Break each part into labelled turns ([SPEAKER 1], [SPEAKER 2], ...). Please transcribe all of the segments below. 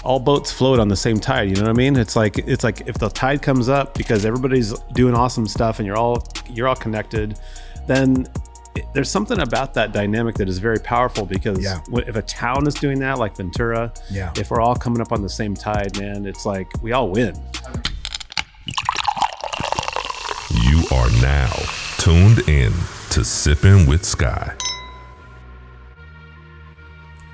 [SPEAKER 1] all boats float on the same tide. You know what I mean? It's like if the tide comes up because everybody's doing awesome stuff and you're all connected, then there's something about that dynamic that is very powerful, because if a town is doing that, like Ventura, if we're all coming up on the same tide, man, it's like we all win.
[SPEAKER 2] You are now tuned in to Sippin' with Sky.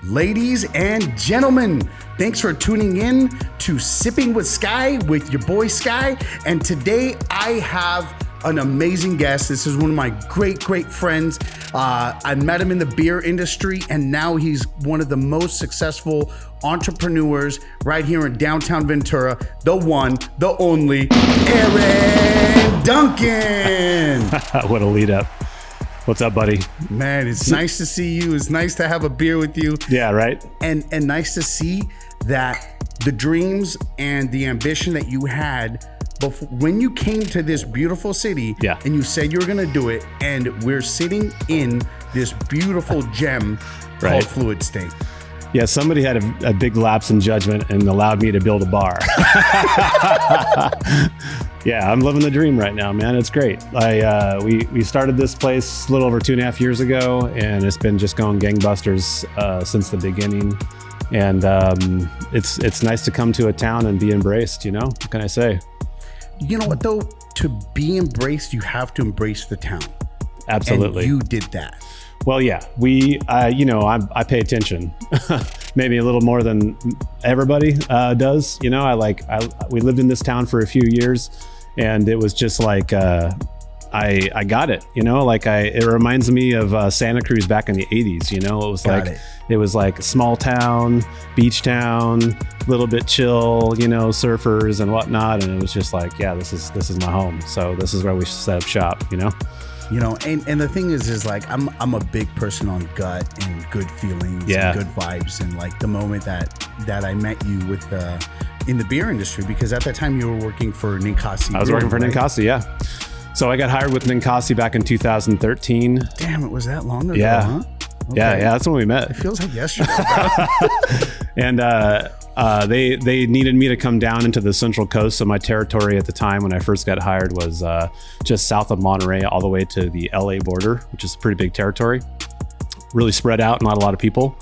[SPEAKER 3] Ladies and gentlemen, thanks for tuning in to Sipping with Sky with your boy Sky. And today I have an amazing guest. This is one of my great friends. I met him in the beer industry, and now he's one of the most successful entrepreneurs right here in Downtown Ventura. The one, the only, Arron Duncan.
[SPEAKER 1] What a lead up. What's up, buddy?
[SPEAKER 3] Man, it's nice to see you. It's nice to have a beer with you.
[SPEAKER 1] Yeah, right?
[SPEAKER 3] And nice to see that the dreams and the ambition that you had before, when you came to this beautiful city, and you said you were going to do it, and we're sitting in this beautiful gem called Fluid State.
[SPEAKER 1] Yeah, somebody had a big lapse in judgment and allowed me to build a bar. Yeah, I'm living the dream right now, man. It's great. We started this place a little over 2.5 years ago, and it's been just going gangbusters since the beginning. And it's nice to come to a town and be embraced. You know, what can I say? You
[SPEAKER 3] know what though? To be embraced, you have to embrace the town.
[SPEAKER 1] Absolutely.
[SPEAKER 3] And you did that.
[SPEAKER 1] Well, yeah, I pay attention, maybe a little more than everybody does. You know, we lived in this town for a few years, and it was just like, I got it, you know, it reminds me of Santa Cruz back in the 80s, you know, it was like small town, beach town, little bit chill, you know, surfers and whatnot. And it was just like, yeah, this is my home. So this is where we should set up shop, you know?
[SPEAKER 3] You know, and the thing is like, I'm a big person on gut and good feelings and good vibes. And like the moment that I met you with in the beer industry, because at that time you were working for Ninkasi.
[SPEAKER 1] I was working for Ninkasi, yeah. So I got hired with Ninkasi back in 2013.
[SPEAKER 3] Damn, it was that long ago,
[SPEAKER 1] yeah.
[SPEAKER 3] Huh? Okay.
[SPEAKER 1] Yeah, that's when we met.
[SPEAKER 3] It feels like yesterday, bro.
[SPEAKER 1] And they needed me to come down into the Central Coast. So my territory at the time when I first got hired was just south of Monterey all the way to the LA border, which is a pretty big territory. Really spread out, not a lot of people.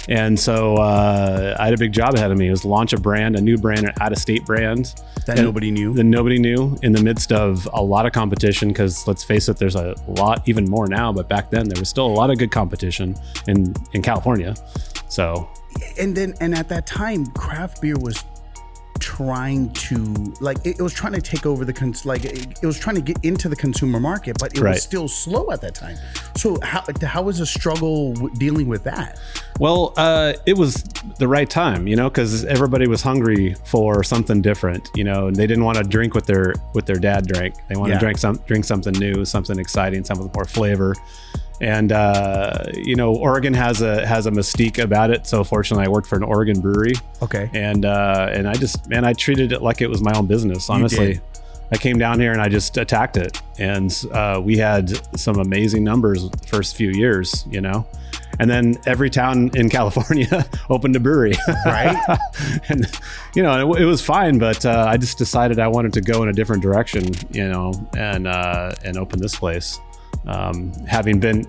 [SPEAKER 1] And so I had a big job ahead of me. It was to launch a new brand, an out-of-state brand.
[SPEAKER 3] That nobody knew
[SPEAKER 1] in the midst of a lot of competition, because let's face it, there's a lot, even more now, but back then there was still a lot of good competition in California. So.
[SPEAKER 3] And at that time, craft beer was trying to it was trying to take over it was trying to get into the consumer market, but it was still slow at that time. So how was the struggle dealing with that?
[SPEAKER 1] Well, it was the right time, you know, because everybody was hungry for something different, you know, and they didn't want to drink what their dad drank. They wanted to drink something new, something exciting, something with more flavor. And you know, Oregon has a mystique about it. So fortunately, I worked for an Oregon brewery.
[SPEAKER 3] Okay.
[SPEAKER 1] And I treated it like it was my own business. Honestly, I came down here and I just attacked it. And we had some amazing numbers the first few years, you know. And then every town in California opened a brewery. Right. And, you know, it was fine, but I just decided I wanted to go in a different direction, you know, and open this place. Having been,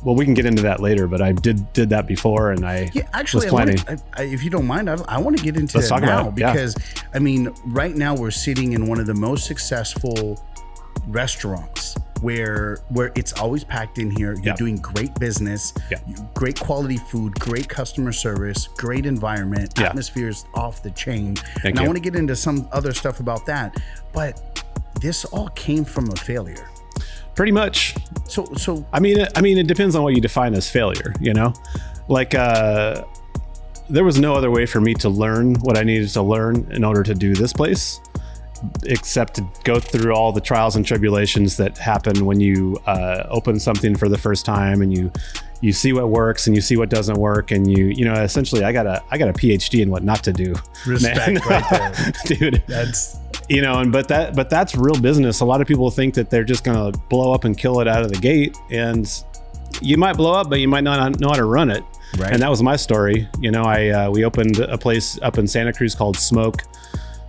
[SPEAKER 1] we can get into that later, but I did that before, and was planning.
[SPEAKER 3] If you don't mind, I want to get into that now, because I mean, right now we're sitting in one of the most successful restaurants where it's always packed in here. You're doing great business, great quality food, great customer service, great environment, atmosphere is off the chain. I want to get into some other stuff about that, but this all came from a failure.
[SPEAKER 1] Pretty much.
[SPEAKER 3] So
[SPEAKER 1] I mean, it depends on what you define as failure, you know? Like, there was no other way for me to learn what I needed to learn in order to do this place, except to go through all the trials and tribulations that happen when you open something for the first time, and you see what works and you see what doesn't work, and you know, essentially I got a PhD in what not to do.
[SPEAKER 3] Respect, right there.
[SPEAKER 1] Dude.
[SPEAKER 3] That's,
[SPEAKER 1] you know, but that's real business. A lot of people think that they're just gonna blow up and kill it out of the gate, and you might blow up, but you might not know how to run it.
[SPEAKER 3] Right.
[SPEAKER 1] And that was my story. You know, we opened a place up in Santa Cruz called Smoke.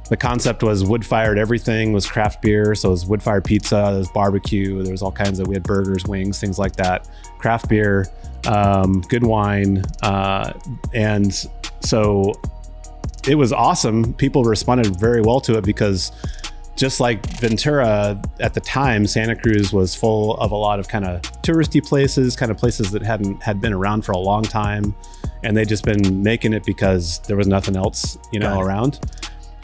[SPEAKER 1] The concept was wood-fired everything, was craft beer. So it was wood-fired pizza, there was barbecue, there was all kinds of, we had burgers, wings, things like that. Craft beer, good wine. And so it was awesome. People responded very well to it because just like Ventura at the time, Santa Cruz was full of a lot of kind of touristy places, kind of places that had been around for a long time. And they'd just been making it because there was nothing else, you know, around.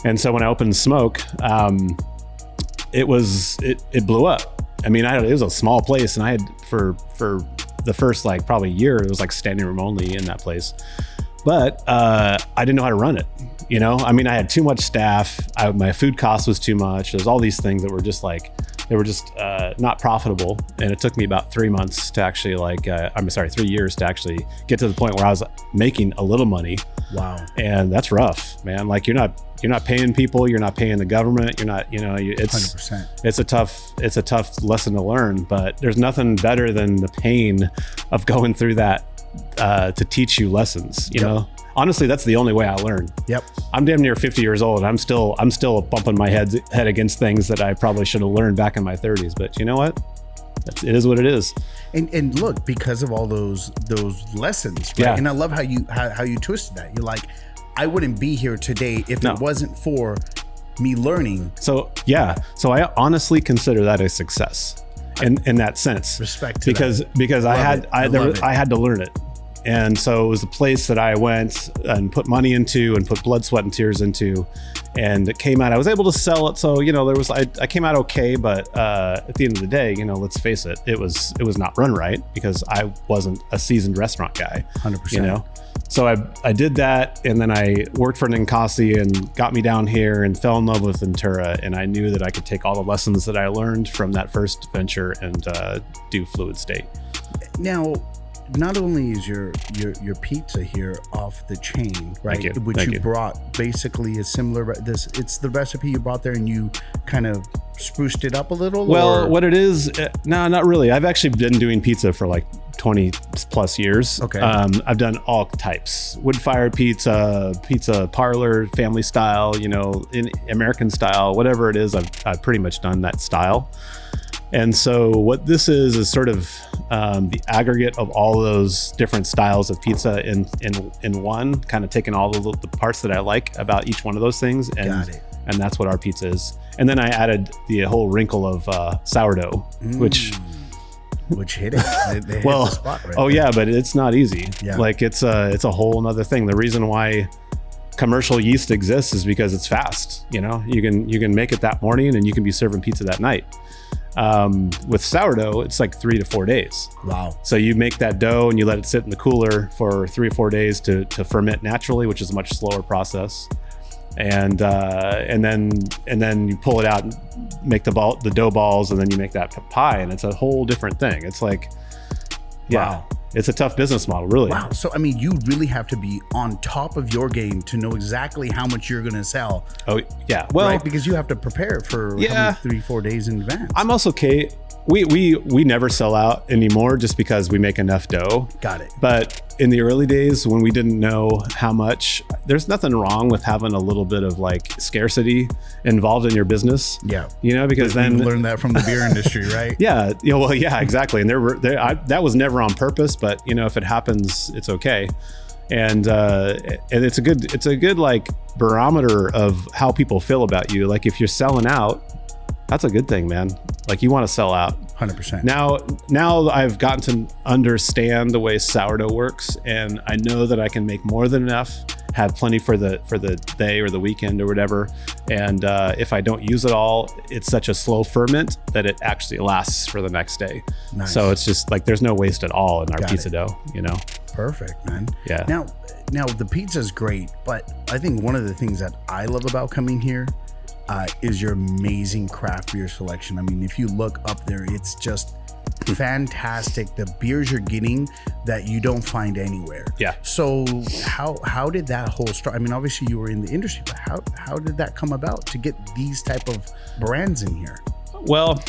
[SPEAKER 1] And so when I opened Smoke, it blew up. I mean, it was a small place, and I had for the first like probably year, it was like standing room only in that place. But I didn't know how to run it. You know, I mean, I had too much staff. My food cost was too much. There's all these things that were just like, they were just not profitable. And it took me about 3 months to actually 3 years to actually get to the point where I was making a little money.
[SPEAKER 3] Wow.
[SPEAKER 1] And that's rough, man. Like you're not paying people, you're not paying the government, you're not, you know, it's
[SPEAKER 3] 100%.
[SPEAKER 1] It's a tough lesson to learn, but there's nothing better than the pain of going through that to teach you lessons, you know? Honestly, that's the only way I learn.
[SPEAKER 3] Yep.
[SPEAKER 1] I'm damn near 50 years old. And I'm still bumping my head against things that I probably should have learned back in my 30s. But you know what? It is what it is.
[SPEAKER 3] And look, because of all those lessons, right?
[SPEAKER 1] Yeah.
[SPEAKER 3] And I love how you twisted that. You're like, I wouldn't be here today if it wasn't for me learning.
[SPEAKER 1] So yeah. So I honestly consider that a success in that sense.
[SPEAKER 3] Respect to
[SPEAKER 1] because I had to learn it. And so it was a place that I went and put money into and put blood, sweat, and tears into, and it came out. I was able to sell it. So, you know, I came out okay, but at the end of the day, you know, let's face it, it was not run right because I wasn't a seasoned restaurant guy.
[SPEAKER 3] 100%.
[SPEAKER 1] You know, so I did that, and then I worked for Ninkasi and got me down here and fell in love with Ventura, and I knew that I could take all the lessons that I learned from that first venture and do Fluid State.
[SPEAKER 3] Now, not only is your pizza here off the chain, right?
[SPEAKER 1] Thank you.
[SPEAKER 3] Which
[SPEAKER 1] Thank
[SPEAKER 3] you brought basically a similar it's the recipe you brought there and you kind of spruced it up a little?
[SPEAKER 1] Well, what it is, no, not really. I've actually been doing pizza for like 20 plus years.
[SPEAKER 3] Okay.
[SPEAKER 1] I've done all types: wood-fired pizza parlor, family style, you know, in American style, whatever it is. I've pretty much done that style. And so what this is sort of the aggregate of all those different styles of pizza in one, kind of taking all the parts that I like about each one of those things. And that's what our pizza is. And then I added the whole wrinkle of sourdough, which
[SPEAKER 3] hit it. They hit
[SPEAKER 1] well,
[SPEAKER 3] the spot right
[SPEAKER 1] oh
[SPEAKER 3] there.
[SPEAKER 1] yeah, but it's not easy.
[SPEAKER 3] Yeah.
[SPEAKER 1] Like it's a whole nother thing. The reason why commercial yeast exists is because it's fast. You know, you can make it that morning and you can be serving pizza that night. With sourdough, it's like 3 to 4 days.
[SPEAKER 3] Wow. So
[SPEAKER 1] you make that dough and you let it sit in the cooler for 3 or 4 days to ferment naturally, which is a much slower process. And then you pull it out and make the dough balls, and then you make that pie, and it's a whole different thing. It's like, yeah. Wow. It's a tough business model, really.
[SPEAKER 3] Wow. So, I mean, you really have to be on top of your game to know exactly how much you're going to sell.
[SPEAKER 1] Oh, yeah. Well,
[SPEAKER 3] right? Because you have to prepare for 3-4 days in advance.
[SPEAKER 1] I'm also okay. We never sell out anymore just because we make enough dough.
[SPEAKER 3] Got it.
[SPEAKER 1] But in the early days when we didn't know how much, there's nothing wrong with having a little bit of like scarcity involved in your business.
[SPEAKER 3] Yeah.
[SPEAKER 1] You know, because then
[SPEAKER 3] you learned that from the beer industry, right?
[SPEAKER 1] Yeah. You know, well, yeah, exactly. And that was never on purpose, but you know, if it happens, it's okay. And it's a good like barometer of how people feel about you. Like if you're selling out, that's a good thing, man. Like you want to sell out.
[SPEAKER 3] 100%.
[SPEAKER 1] Now I've gotten to understand the way sourdough works, and I know that I can make more than enough, have plenty for the day or the weekend or whatever. And if I don't use it all, it's such a slow ferment that it actually lasts for the next day.
[SPEAKER 3] Nice.
[SPEAKER 1] So it's just like there's no waste at all in our pizza dough, you know?
[SPEAKER 3] Perfect, man.
[SPEAKER 1] Yeah.
[SPEAKER 3] Now the pizza's great, but I think one of the things that I love about coming here is your amazing craft beer selection. I mean, if you look up there, it's just fantastic. The beers you're getting that you don't find anywhere.
[SPEAKER 1] Yeah.
[SPEAKER 3] So how did that whole start? I mean, obviously you were in the industry, but how did that come about to get these type of brands in here?
[SPEAKER 1] Well,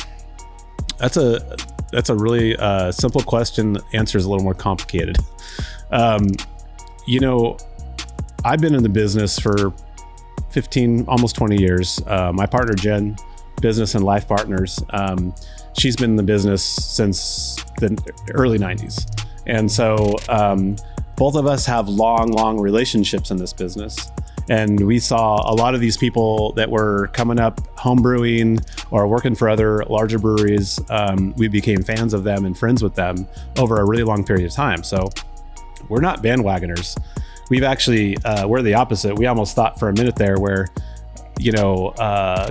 [SPEAKER 1] that's a really simple question. The answer is a little more complicated. You know, I've been in the business for 15, almost 20 years. My partner, Jen, business and life partners, she's been in the business since the early 90s. And so both of us have long relationships in this business. And we saw a lot of these people that were coming up home brewing or working for other larger breweries. We became fans of them and friends with them over a really long period of time. So we're not bandwagoners. We've actually, we're the opposite. We almost thought for a minute there where, you know,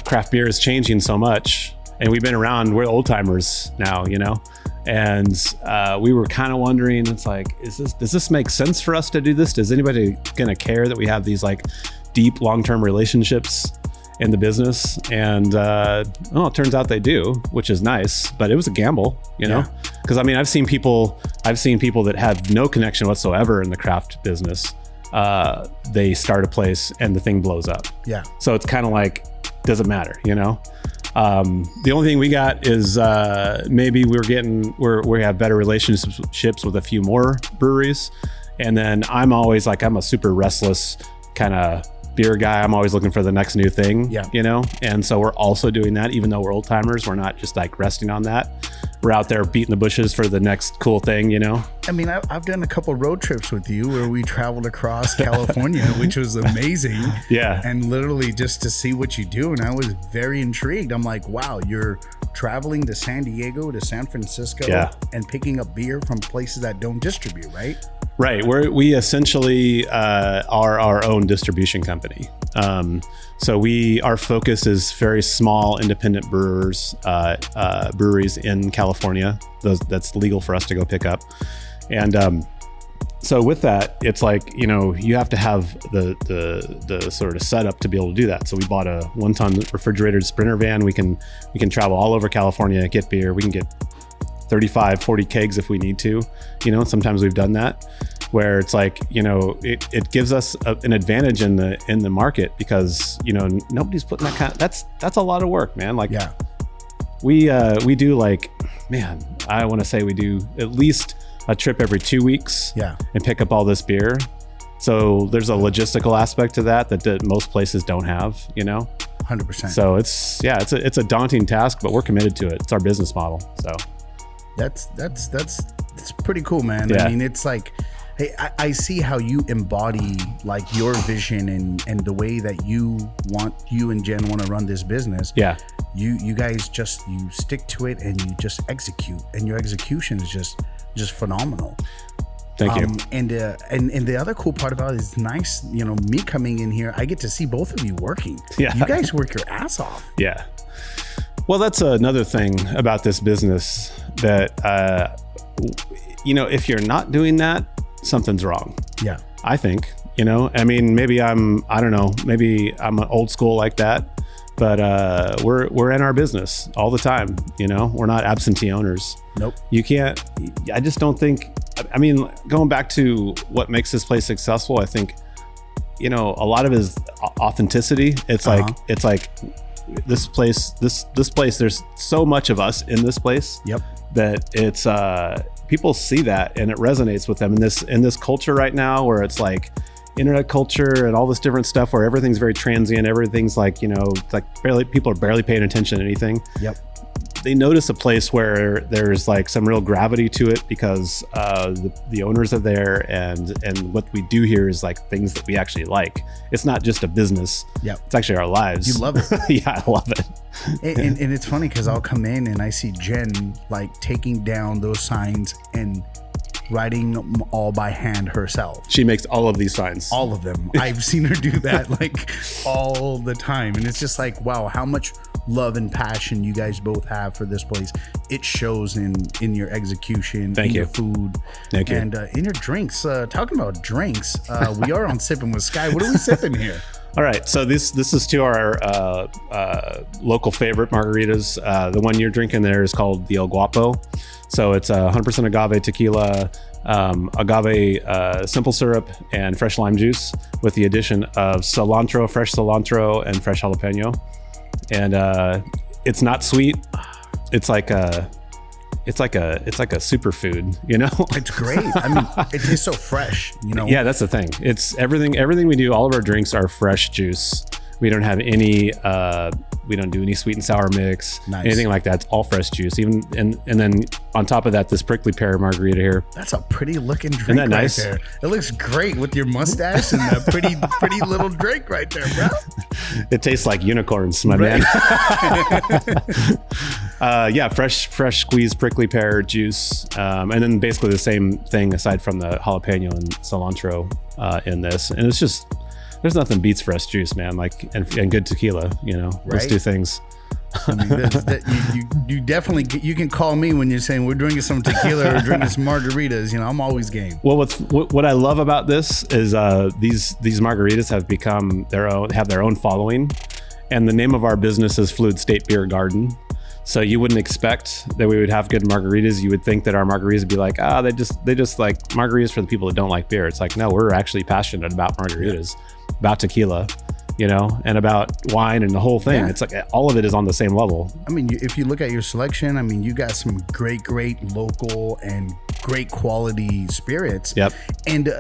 [SPEAKER 1] craft beer is changing so much, and we've been around, we're old timers now, you know? And we were kind of wondering, it's like, does this make sense for us to do this? Is anybody gonna care that we have these like deep long-term relationships in the business? And it turns out they do, which is nice, but it was a gamble, you know? Because I mean, I've seen people that have no connection whatsoever in the craft business. They start a place and the thing blows up. Yeah. So it's kind of like, doesn't matter, you know? The only thing we got is maybe we have better relationships with a few more breweries. And then I'm a super restless kind of beer guy. I'm always looking for the next new thing, you know? And so we're also doing that, even though we're old timers, we're not just like resting on that. We're out there beating the bushes for the next cool thing, you know?
[SPEAKER 3] I mean, I've done a couple road trips with you where we traveled across California, which was amazing.
[SPEAKER 1] Yeah.
[SPEAKER 3] And literally just to see what you do. And I was very intrigued. I'm like, wow, you're traveling to San Diego, to San Francisco, and picking up beer from places that don't distribute, right?
[SPEAKER 1] Right. We essentially are our own distribution company. So our focus is very small independent breweries in California. That's legal for us to go pick up. And so with that, it's like, you know, you have to have the sort of setup to be able to do that. So we bought a 1-ton refrigerated Sprinter van. We can travel all over California, get beer. We can get 35, 40 kegs if we need to, you know. Sometimes we've done that where it's like, you know, it gives us an advantage in the market because, you know, nobody's putting that kind of, that's a lot of work, man. Like, we do like, man, I want to say we do at least a trip every 2 weeks and pick up all this beer. So there's a logistical aspect to that most places don't have, you know.
[SPEAKER 3] 100%.
[SPEAKER 1] So it's a daunting task, but we're committed to it. It's our business model. So
[SPEAKER 3] that's pretty cool, man. I mean, it's like, hey, I see how you embody like your vision and the way that you and Jen want to run this business. Yeah. You guys you stick to it and you just execute, and your execution is just phenomenal.
[SPEAKER 1] Thank you.
[SPEAKER 3] And the other cool part about it is nice, you know, me coming in here, I get to see both of you working. Yeah. You guys work your ass off.
[SPEAKER 1] Yeah. Well, that's another thing about this business that, you know, if you're not doing that, something's wrong. Yeah. I think, you know, I mean, maybe I'm an old school like that, but we're in our business all the time. You know, we're not absentee owners. Nope. I just don't think, I mean, going back to what makes this place successful, I think, you know, a lot of it is authenticity. It's like this place, there's so much of us in this place. Yep. That it's, people see that and it resonates with them in this culture right now where it's like internet culture and all this different stuff where everything's very transient. Everything's like, you know, it's like people are barely paying attention to anything. Yep. They notice a place where there's like some real gravity to it because the owners are there and what we do here is like things that we actually like. It's not just a business. Yeah. It's actually our lives.
[SPEAKER 3] You love it.
[SPEAKER 1] Yeah, I love it.
[SPEAKER 3] And it's funny because I'll come in and I see Jen like taking down those signs and writing them all by hand herself.
[SPEAKER 1] She makes all of these signs.
[SPEAKER 3] All of them. I've seen her do that like all the time. And it's just like, wow, how much love and passion you guys both have for this place. It shows in your execution, your food, and in your drinks. Talking about drinks, we are on Sippin with Sky. What are we sipping here?
[SPEAKER 1] All right, so this is to our local favorite margaritas. The one you're drinking there is called the El Guapo. So it's 100% agave tequila, agave simple syrup, and fresh lime juice with the addition of cilantro, fresh cilantro, and fresh jalapeno. And it's not sweet. It's like it's like a superfood, you know?
[SPEAKER 3] It's great. I mean, it tastes so fresh, you know?
[SPEAKER 1] Yeah, that's the thing. It's everything we do, all of our drinks are fresh juice. We don't have any, we don't do any sweet and sour mix, anything like that. It's all fresh juice. Even and then on top of that, this prickly pear margarita here.
[SPEAKER 3] That's a pretty looking drink.
[SPEAKER 1] Isn't that nice?
[SPEAKER 3] Right there. It looks great with your mustache and that pretty little drink right there, bro.
[SPEAKER 1] It tastes like unicorns, my man. Yeah, fresh squeezed prickly pear juice, and then basically the same thing aside from the jalapeno and cilantro in this, and it's just. There's nothing beats fresh juice, man. Like and good tequila, you know. Right? Those two things.
[SPEAKER 3] I mean, you definitely you can call me when you're saying we're drinking some tequila or drinking some margaritas. You know, I'm always game.
[SPEAKER 1] Well, what I love about this is these margaritas have become have their own following, and the name of our business is Fluid State Beer Garden. So you wouldn't expect that we would have good margaritas. You would think that our margaritas would be like, they just like margaritas for the people that don't like beer. It's like, no, we're actually passionate about margaritas, about tequila, you know, and about wine and the whole thing. Yeah. It's like all of it is on the same level.
[SPEAKER 3] I mean, if you look at your selection, I mean, you got some great local and great quality spirits.
[SPEAKER 1] Yep.
[SPEAKER 3] And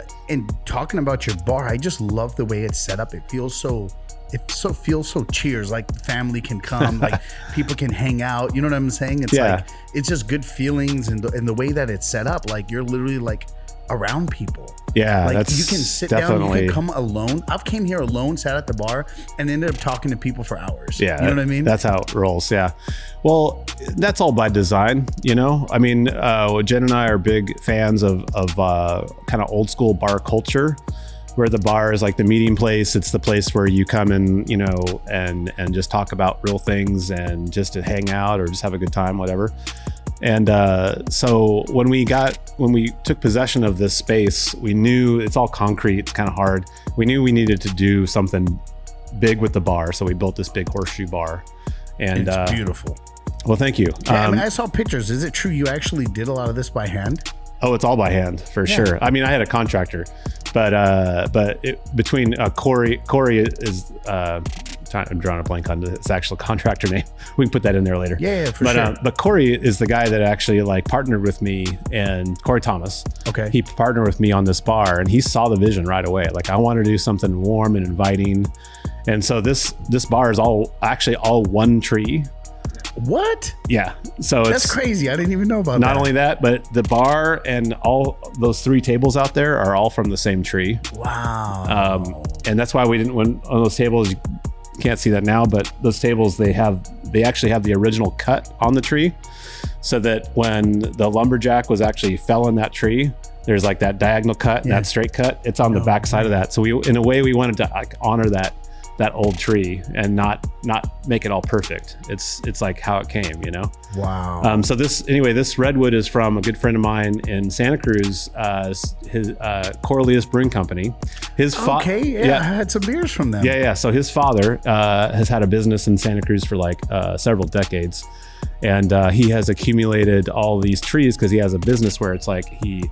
[SPEAKER 3] talking about your bar, I just love the way it's set up. It feels so cheers, like family can come, like people can hang out, you know what I'm saying? It's like it's just good feelings, and the way that it's set up, like you're literally like around people.
[SPEAKER 1] Yeah,
[SPEAKER 3] like
[SPEAKER 1] that's
[SPEAKER 3] you can sit
[SPEAKER 1] definitely...
[SPEAKER 3] down, you can come alone. I've came here alone, sat at the bar, and ended up talking to people for hours.
[SPEAKER 1] Yeah,
[SPEAKER 3] you know what I mean?
[SPEAKER 1] That's how it rolls. Yeah, well, that's all by design, you know. I mean, Jen and I are big fans of kind of old school bar culture, where the bar is like the meeting place. It's the place where you come in, you know, and just talk about real things and just to hang out or just have a good time, whatever. And so when we took possession of this space, we knew it's all concrete, it's kind of hard. We knew we needed to do something big with the bar, so we built this big horseshoe bar. And
[SPEAKER 3] it's beautiful.
[SPEAKER 1] Well, thank you.
[SPEAKER 3] Yeah, I mean, I saw pictures. Is it true you actually did a lot of this by hand?
[SPEAKER 1] Oh, it's all by hand for sure. I mean, I had a contractor, but between Corey is I'm drawing a blank on his actual contractor name. We can put that in there later.
[SPEAKER 3] Yeah, for sure.
[SPEAKER 1] But Corey is the guy that actually like partnered with me, and Corey Thomas.
[SPEAKER 3] Okay.
[SPEAKER 1] He partnered with me on this bar, and he saw the vision right away. Like, I want to do something warm and inviting, and so this bar is all one tree.
[SPEAKER 3] What?
[SPEAKER 1] Yeah. So
[SPEAKER 3] that's crazy. I didn't even know about that.
[SPEAKER 1] Not only that, but the bar and all those 3 tables out there are all from the same tree.
[SPEAKER 3] Wow.
[SPEAKER 1] And that's why we didn't, when on those tables, you can't see that now, but those tables, they actually have the original cut on the tree, so that when the lumberjack was actually fell in that tree, there's like that diagonal cut and that straight cut. It's on the back side of that. So in a way, we wanted to like honor that old tree and not make it all perfect. It's like how it came, you know?
[SPEAKER 3] Wow.
[SPEAKER 1] So this redwood is from a good friend of mine in Santa Cruz, his Corliss Brewing Company.
[SPEAKER 3] I had some beers from them.
[SPEAKER 1] Yeah. So his father has had a business in Santa Cruz for like several decades. And he has accumulated all these trees because he has a business where it's like he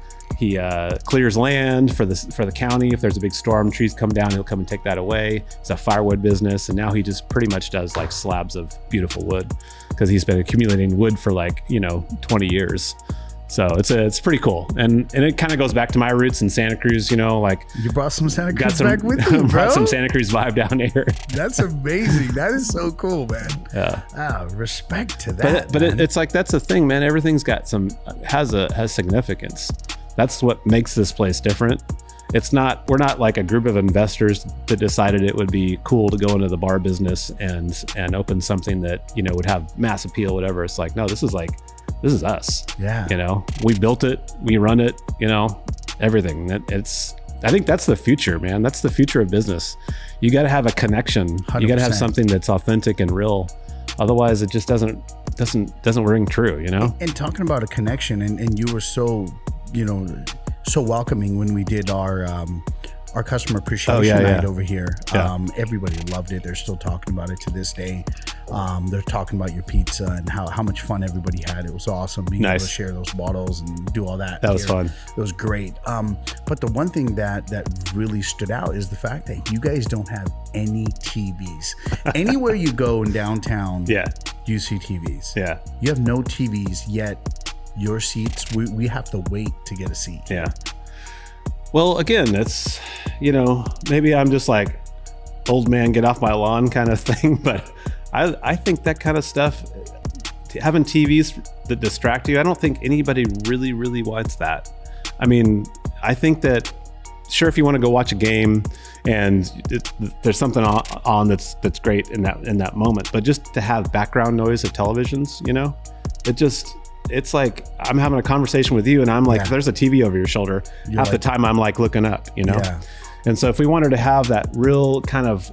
[SPEAKER 1] clears land for the county. If there's a big storm, trees come down, he'll come and take that away. It's a firewood business, and now he just pretty much does like slabs of beautiful wood because he's been accumulating wood for like 20 years. So it's pretty cool, and it kind of goes back to my roots in Santa Cruz. Like
[SPEAKER 3] you brought some Santa Cruz back with you, bro.
[SPEAKER 1] Brought some Santa Cruz vibe down here.
[SPEAKER 3] That's amazing. That is so cool, man.
[SPEAKER 1] Yeah.
[SPEAKER 3] Respect to that.
[SPEAKER 1] But it's like that's the thing, man. Everything's got has significance. That's what makes this place different. We're not like a group of investors that decided it would be cool to go into the bar business and open something that would have mass appeal, whatever. It's like, no, this is us.
[SPEAKER 3] Yeah.
[SPEAKER 1] We built it, we run it, everything. I think that's the future, man. That's the future of business. You got to have a connection. 100%. You got to have something that's authentic and real. Otherwise, it just doesn't ring true,
[SPEAKER 3] And talking about a connection, and you were so welcoming when we did our customer appreciation night over here. Everybody loved it. They're still talking about it to this day. They're talking about your pizza and how much fun everybody had. It was awesome being able to share those bottles and do all that.
[SPEAKER 1] That was fun.
[SPEAKER 3] It was great. But the one thing that really stood out is the fact that you guys don't have any TVs. Anywhere you go in downtown, you see TVs.
[SPEAKER 1] Yeah.
[SPEAKER 3] You have no TVs, yet your seats, we have to wait to get a seat.
[SPEAKER 1] Yeah. Well, again, it's, maybe I'm just like old man, get off my lawn kind of thing. But I think that kind of stuff, having TVs that distract you, I don't think anybody really, really wants that. I mean, I think that, sure, if you want to go watch a game and there's something on that's great in that moment, but just to have background noise of televisions, it's like I'm having a conversation with you and I'm like, there's a TV over your shoulder. Half the time I'm like looking up, Yeah. And so if we wanted to have that real kind of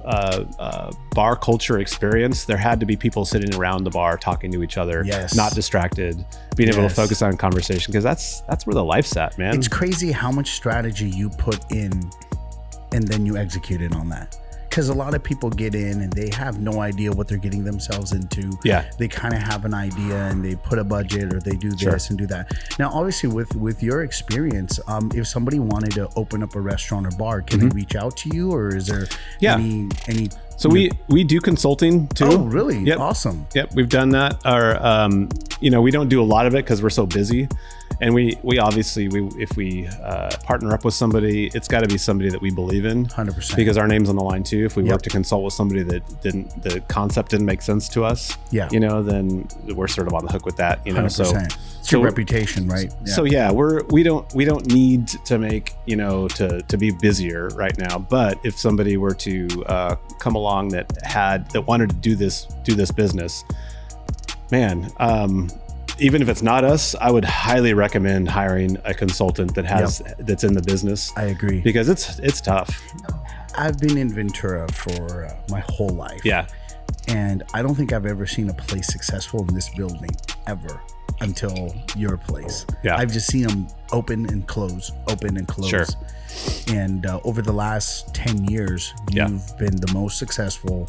[SPEAKER 1] bar culture experience, there had to be people sitting around the bar talking to each other, not distracted, being able to focus on conversation, because that's where the life's at, man.
[SPEAKER 3] It's crazy how much strategy you put in and then you execute it on that. Because a lot of people get in and they have no idea what they're getting themselves into. Yeah. They kind of have an idea and they put a budget or they do this and do that. Now, obviously, with your experience, if somebody wanted to open up a restaurant or bar, can they reach out to you, or is there any?
[SPEAKER 1] So we do consulting too.
[SPEAKER 3] Oh, really?
[SPEAKER 1] Yep.
[SPEAKER 3] Awesome.
[SPEAKER 1] Yep, we've done that. We don't do a lot of it because we're so busy. And we obviously, if we partner up with somebody, it's got to be somebody that we believe in. 100%. Because our name's on the line too. If we work to consult with somebody that the concept didn't make sense to us, then we're sort of on the hook with that.
[SPEAKER 3] 100%. So it's your reputation, right?
[SPEAKER 1] Yeah. So we don't need to make to be busier right now. But if somebody were to come along that wanted to do this business, man. Even if it's not us, I would highly recommend hiring a consultant that's in the business.
[SPEAKER 3] I agree.
[SPEAKER 1] Because it's tough.
[SPEAKER 3] I've been in Ventura for my whole life. Yeah. And I don't think I've ever seen a place successful in this building ever until your place. Yeah. I've just seen them open and close. Sure. And over the last 10 years, you've been the most successful.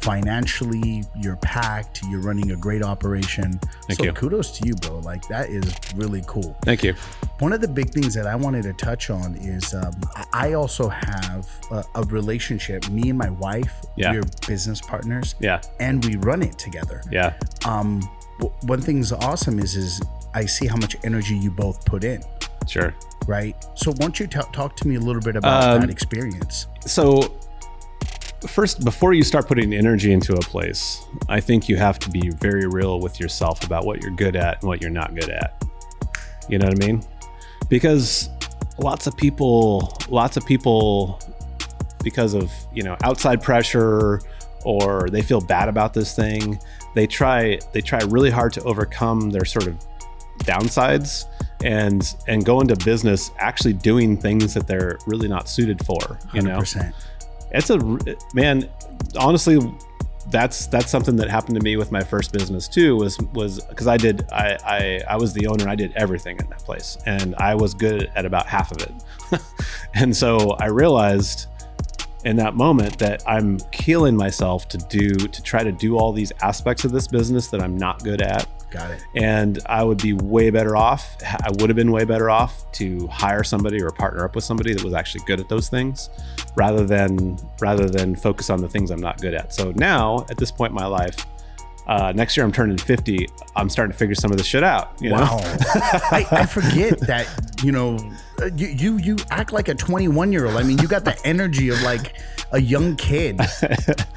[SPEAKER 3] Financially, you're packed, you're running a great operation.
[SPEAKER 1] Thank you.
[SPEAKER 3] Kudos to you, bro. Like, that is really cool.
[SPEAKER 1] Thank you.
[SPEAKER 3] One of the big things that I wanted to touch on is I also have a relationship. Me and my wife, we're business partners. Yeah. And we run it together. Yeah. One thing's awesome is I see how much energy you both put in.
[SPEAKER 1] Sure.
[SPEAKER 3] Right? So why don't you talk to me a little bit about that experience?
[SPEAKER 1] So first, before you start putting energy into a place, I think you have to be very real with yourself about what you're good at and what you're not good at. You know what I mean? Because lots of people, because of, outside pressure, or they feel bad about this thing, they try really hard to overcome their sort of downsides and go into business actually doing things that they're really not suited for,
[SPEAKER 3] 100%.
[SPEAKER 1] Honestly, that's something that happened to me with my first business too, was because I was the owner and I did everything in that place, and I was good at about half of it. And so I realized in that moment that I'm killing myself to try to do all these aspects of this business that I'm not good at.
[SPEAKER 3] Got it.
[SPEAKER 1] And I would have been way better off to hire somebody or partner up with somebody that was actually good at those things, rather than focus on the things I'm not good at. So now, at this point in my life, next year I'm turning 50. I'm starting to figure some of this shit out.
[SPEAKER 3] Wow. I forget that, you act like a 21-year-old. I mean, you got the energy of like a young kid.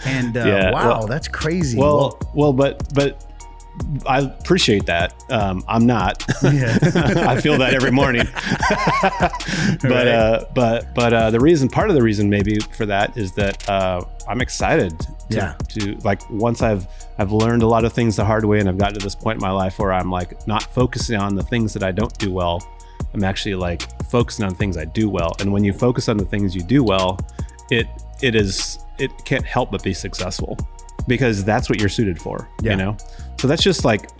[SPEAKER 3] And that's crazy.
[SPEAKER 1] But I appreciate that. I'm not. I feel that every morning. But part of the reason maybe for that is that I'm excited to like, once I've learned a lot of things the hard way, and I've gotten to this point in my life where I'm like not focusing on the things that I don't do well. I'm actually like focusing on things I do well. And when you focus on the things you do well, it can't help but be successful, because that's what you're suited for, So that's just like,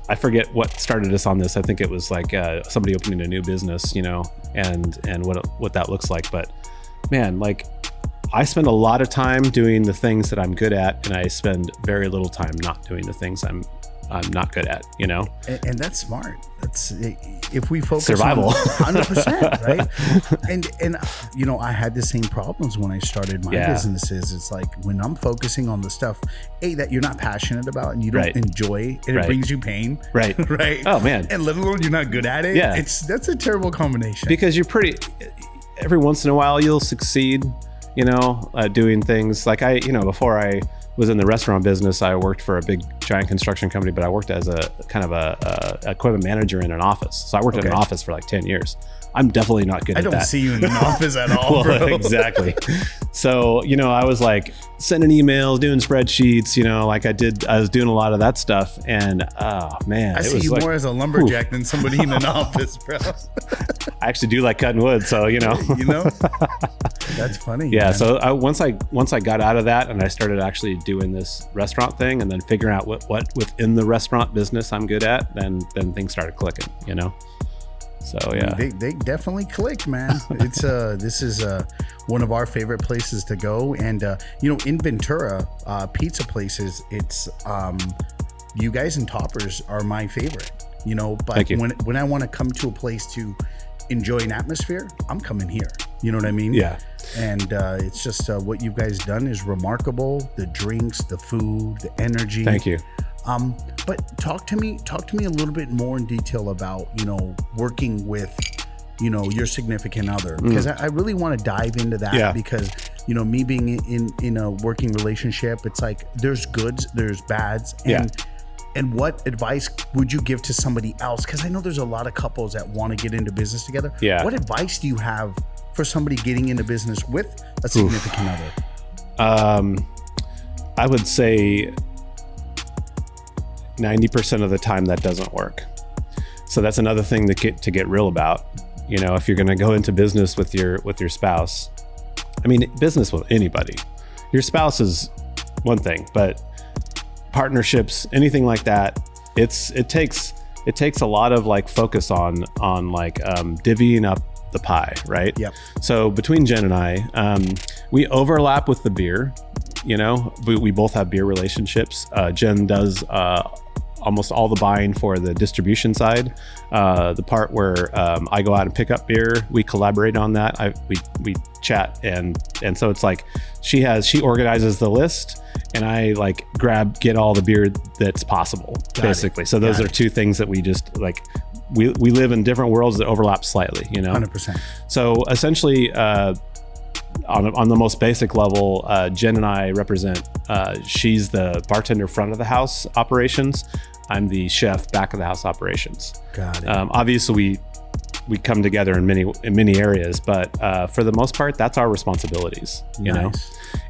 [SPEAKER 1] I forget what started us on this. I think it was like somebody opening a new business, and what that looks like. But man, like, I spend a lot of time doing the things that I'm good at, and I spend very little time not doing the things I'm not good at, you know?
[SPEAKER 3] And that's smart. That's if we focus
[SPEAKER 1] survival.
[SPEAKER 3] on 100%, right? And you know, I had the same problems when I started my businesses. It's like when I'm focusing on the stuff, that you're not passionate about and you don't enjoy, and it brings you pain. Right. Right.
[SPEAKER 1] Oh man.
[SPEAKER 3] And let alone you're not good at it.
[SPEAKER 1] Yeah.
[SPEAKER 3] That's a terrible combination.
[SPEAKER 1] Because every once in a while you'll succeed, you know, doing things like before I was in the restaurant business, I worked for a big giant construction company, but I worked as a kind of a equipment manager in an office. So I worked in an office for like 10 years. I'm definitely not good at that.
[SPEAKER 3] I don't see you in an office at all, bro.
[SPEAKER 1] Exactly. So, you know, I was like sending emails, doing spreadsheets, you know, like I was doing a lot of that stuff. And oh man,
[SPEAKER 3] I see you more as a lumberjack than somebody in an office, bro.
[SPEAKER 1] I actually do like cutting wood. So, you know,
[SPEAKER 3] that's funny.
[SPEAKER 1] Yeah.
[SPEAKER 3] Man.
[SPEAKER 1] So once I got out of that and I started actually doing this restaurant thing and then figuring out what within the restaurant business I'm good at, then things started clicking, you know? So yeah,
[SPEAKER 3] they definitely clicked, man. It's this is one of our favorite places to go, and you know, in Ventura, pizza places. It's you guys and Toppers are my favorite. You know, but when I want to come to a place to enjoy an atmosphere, I'm coming here. You know what I mean? Yeah. And it's just what you guys done is remarkable. The drinks, the food, the energy.
[SPEAKER 1] Thank you.
[SPEAKER 3] But talk to me a little bit more in detail about, you know, working with, you know, your significant other, because I really want to dive into that because, you know, me being in a working relationship, it's like there's goods, there's bads, and what advice would you give to somebody else? Because I know there's a lot of couples that want to get into business together. Yeah. What advice do you have for somebody getting into business with a significant other?
[SPEAKER 1] I would say 90% of the time that doesn't work. So that's another thing to get real about. You know, if you're going to go into business with your spouse, I mean, business with anybody, your spouse is one thing, but partnerships, anything like that, it takes a lot of like focus on like divvying up the pie, right? Yep. So between Jen and I, we overlap with the beer. You know, we both have beer relationships. Jen does almost all the buying for the distribution side. The part where I go out and pick up beer, we collaborate on that. We chat, and so it's like she organizes the list, and I like get all the beer that's possible, basically. So those are two things that we just like. We live in different worlds that overlap slightly, you know.
[SPEAKER 3] 100%.
[SPEAKER 1] So essentially, on the most basic level, Jen and I represent. She's the bartender front of the house operations. I'm the chef back of the house operations. Got it. Obviously, we come together in many areas, but for the most part, that's our responsibilities. You know.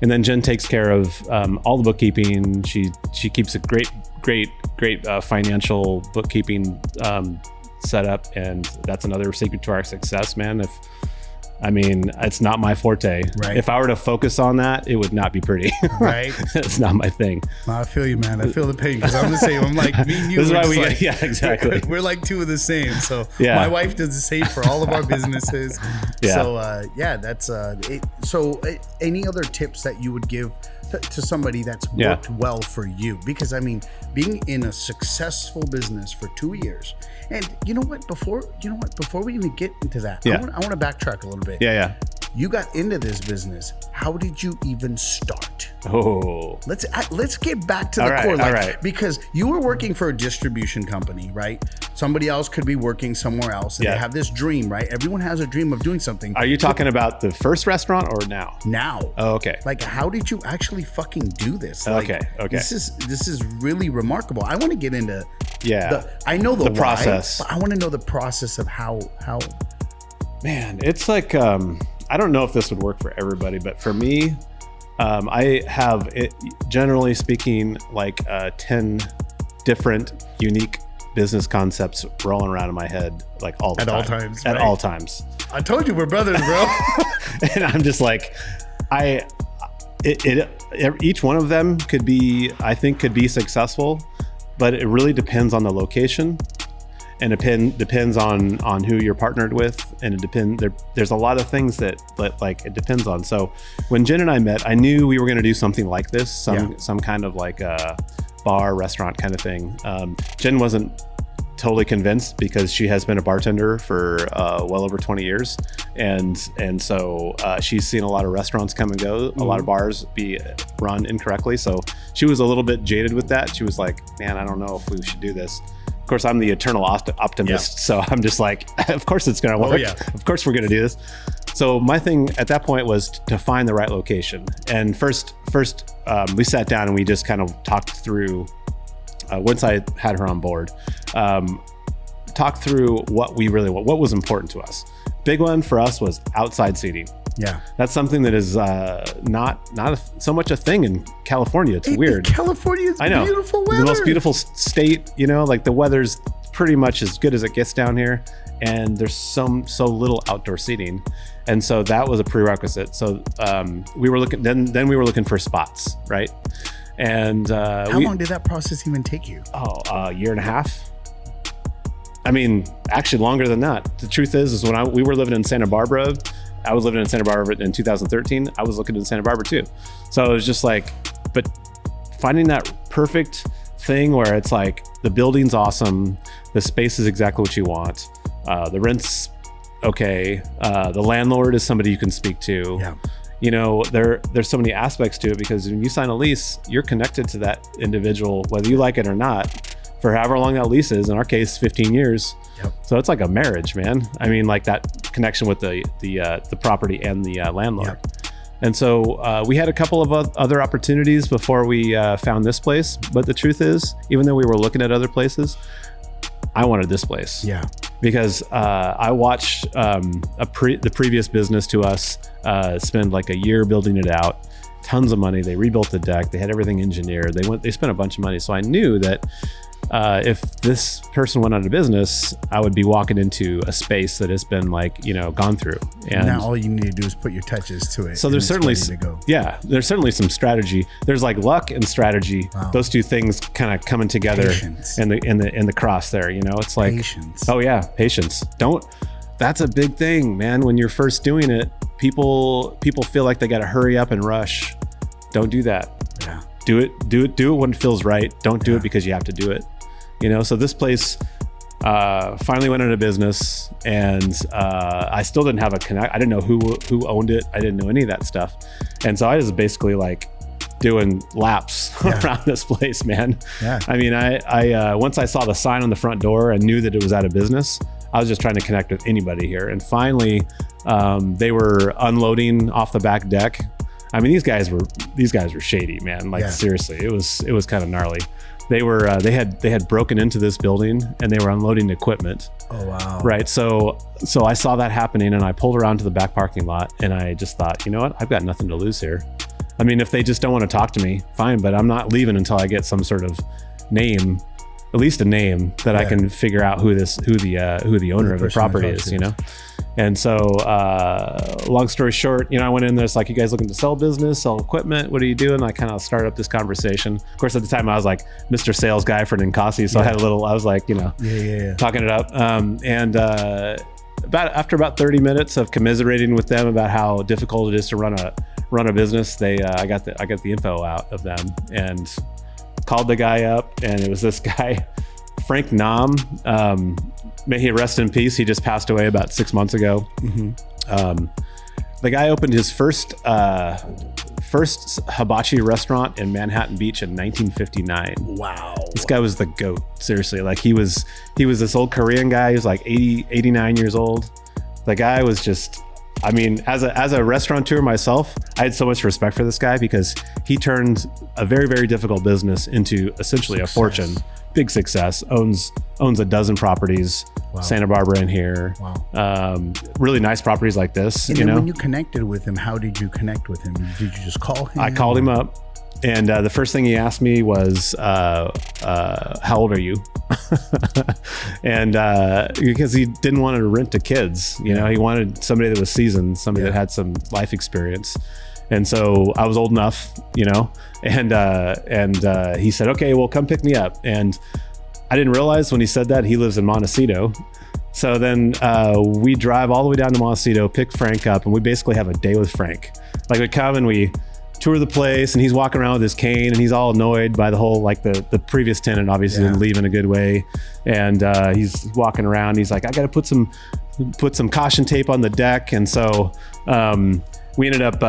[SPEAKER 1] And then Jen takes care of all the bookkeeping. She keeps a great financial bookkeeping setup, and that's another secret to our success, man. It's not my forte. Right. If I were to focus on that, it would not be pretty. Right. It's not my thing.
[SPEAKER 3] I feel you, man. I feel the pain because I'm the same. I'm like, me and you.
[SPEAKER 1] This is why yeah, exactly.
[SPEAKER 3] We're like two of the same. So my wife does the same for all of our businesses. So that's it. So any other tips that you would give to somebody that's worked well for you? Because I mean, being in a successful business for 2 years, and you know what? Before we even get into that, I want to backtrack a little bit. Yeah. You got into this business. How did you even start?
[SPEAKER 1] Oh,
[SPEAKER 3] let's get back to the core, because you were working for a distribution company, right? Somebody else could be working somewhere else, and they have this dream, right? Everyone has a dream of doing something.
[SPEAKER 1] Are you talking about the first restaurant or now?
[SPEAKER 3] Now.
[SPEAKER 1] Oh, okay.
[SPEAKER 3] Like, how did you actually fucking do this? Like,
[SPEAKER 1] okay.
[SPEAKER 3] This is really remarkable. I want to get into I know the
[SPEAKER 1] process,
[SPEAKER 3] but I want to know the process of how.
[SPEAKER 1] Man, it's like I don't know if this would work for everybody, but for me, I have, generally speaking, like 10 different unique business concepts rolling around in my head, like all the time. At all times.
[SPEAKER 3] I told you we're brothers, bro.
[SPEAKER 1] And I'm just like, each one of them could be successful, but it really depends on the location. And it depends on who you're partnered with, and there's a lot of things that like it depends on. So when Jen and I met, I knew we were going to do something like this, some kind of like bar, restaurant kind of thing. Jen wasn't totally convinced because she has been a bartender for well over 20 years. And so she's seen a lot of restaurants come and go, a lot of bars be run incorrectly. So she was a little bit jaded with that. She was like, man, I don't know if we should do this. Of course, I'm the eternal optimist. So I'm just like, of course it's going to work. Of course we're going to do this. So my thing at that point was to find the right location. And first we sat down and we just kind of talked through, once I had her on board, talk through what we really want, what was important to us. Big one for us was outside seating. Yeah, that's something that is not so much a thing in California. It's weird.
[SPEAKER 3] California is beautiful weather.
[SPEAKER 1] The most beautiful state. You know, like the weather's pretty much as good as it gets down here, and there's so little outdoor seating, and so that was a prerequisite. So we were looking. Then we were looking for spots, right? And
[SPEAKER 3] how long did that process even take you?
[SPEAKER 1] A year and a half. I mean, actually longer than that. The truth is when we were living in Santa Barbara, I was living in Santa Barbara in 2013. I was looking in Santa Barbara too. So it was just like, but finding that perfect thing where it's like the building's awesome, the space is exactly what you want, the rent's okay, the landlord is somebody you can speak to. Yeah. You know, there's so many aspects to it because when you sign a lease, you're connected to that individual, whether you like it or not, for however long that lease is. In our case, 15 years. Yep. So it's like a marriage, man. I mean, like that connection with the property and the landlord. Yep. And so we had a couple of other opportunities before we found this place. But the truth is, even though we were looking at other places, I wanted this place. Yeah. Because I watched the previous business to us spend like a year building it out, tons of money. They rebuilt the deck. They had everything engineered. They spent a bunch of money. So I knew that if this person went out of business, I would be walking into a space that has been gone through. And
[SPEAKER 3] now all you need to do is put your touches to it.
[SPEAKER 1] So there's certainly there's certainly some strategy. There's like luck and strategy. Wow. Those two things kind of coming together in the cross there. You know, it's like patience. Oh yeah, patience. That's a big thing, man. When you're first doing it, people feel like they got to hurry up and rush. Don't do that. Yeah. Do it when it feels right. Don't do it because you have to do it. You know, so this place finally went into business, and I still didn't have a connect. I didn't know who owned it. I didn't know any of that stuff, and so I was basically like doing laps around this place, man. Yeah. I mean, I once I saw the sign on the front door and knew that it was out of business, I was just trying to connect with anybody here, and finally, they were unloading off the back deck. I mean, these guys were shady, man. Like seriously, it was kind of gnarly. They had broken into this building and they were unloading equipment. Oh wow! Right. So I saw that happening and I pulled around to the back parking lot and I just thought, you know what? I've got nothing to lose here. I mean, if they just don't want to talk to me, fine. But I'm not leaving until I get some sort of name, at least a name that I can figure out who the owner of the property is. You know. And so, long story short, you know, I went in there, it's like, you guys looking to sell business, sell equipment? What are you doing? I kind of started up this conversation. Of course, at the time I was like Mr. Sales Guy for Ninkasi. So I was like, you know, talking it up. And after about 30 minutes of commiserating with them about how difficult it is to run a business, I got the info out of them and called the guy up, and it was this guy, Frank Nam. May he rest in peace. He just passed away about 6 months ago. Mm-hmm. The guy opened his first hibachi restaurant in Manhattan Beach in 1959. Wow. This guy was the GOAT. Seriously. Like he was this old Korean guy. He was like 89 years old. The guy was just, I mean, as a restaurateur myself, I had so much respect for this guy because he turned a very, very difficult business into essentially a fortune. Big success, owns a dozen properties. Wow. Santa Barbara in here. Wow. Really nice properties like this.
[SPEAKER 3] And then when you connected with him, how did you connect with him? Did you just call him?
[SPEAKER 1] I called him up, and the first thing he asked me was, how old are you? And because he didn't want to rent to kids, you know, he wanted somebody that was seasoned, somebody that had some life experience. And so I was old enough, you know, and he said, okay, well, come pick me up. And I didn't realize when he said that he lives in Montecito. So then we drive all the way down to Montecito, pick Frank up, and we basically have a day with Frank. Like we come and we tour the place, and he's walking around with his cane, and he's all annoyed by the whole, like the previous tenant obviously didn't leave in a good way. And he's walking around. He's like, I got to put some caution tape on the deck. And so we ended up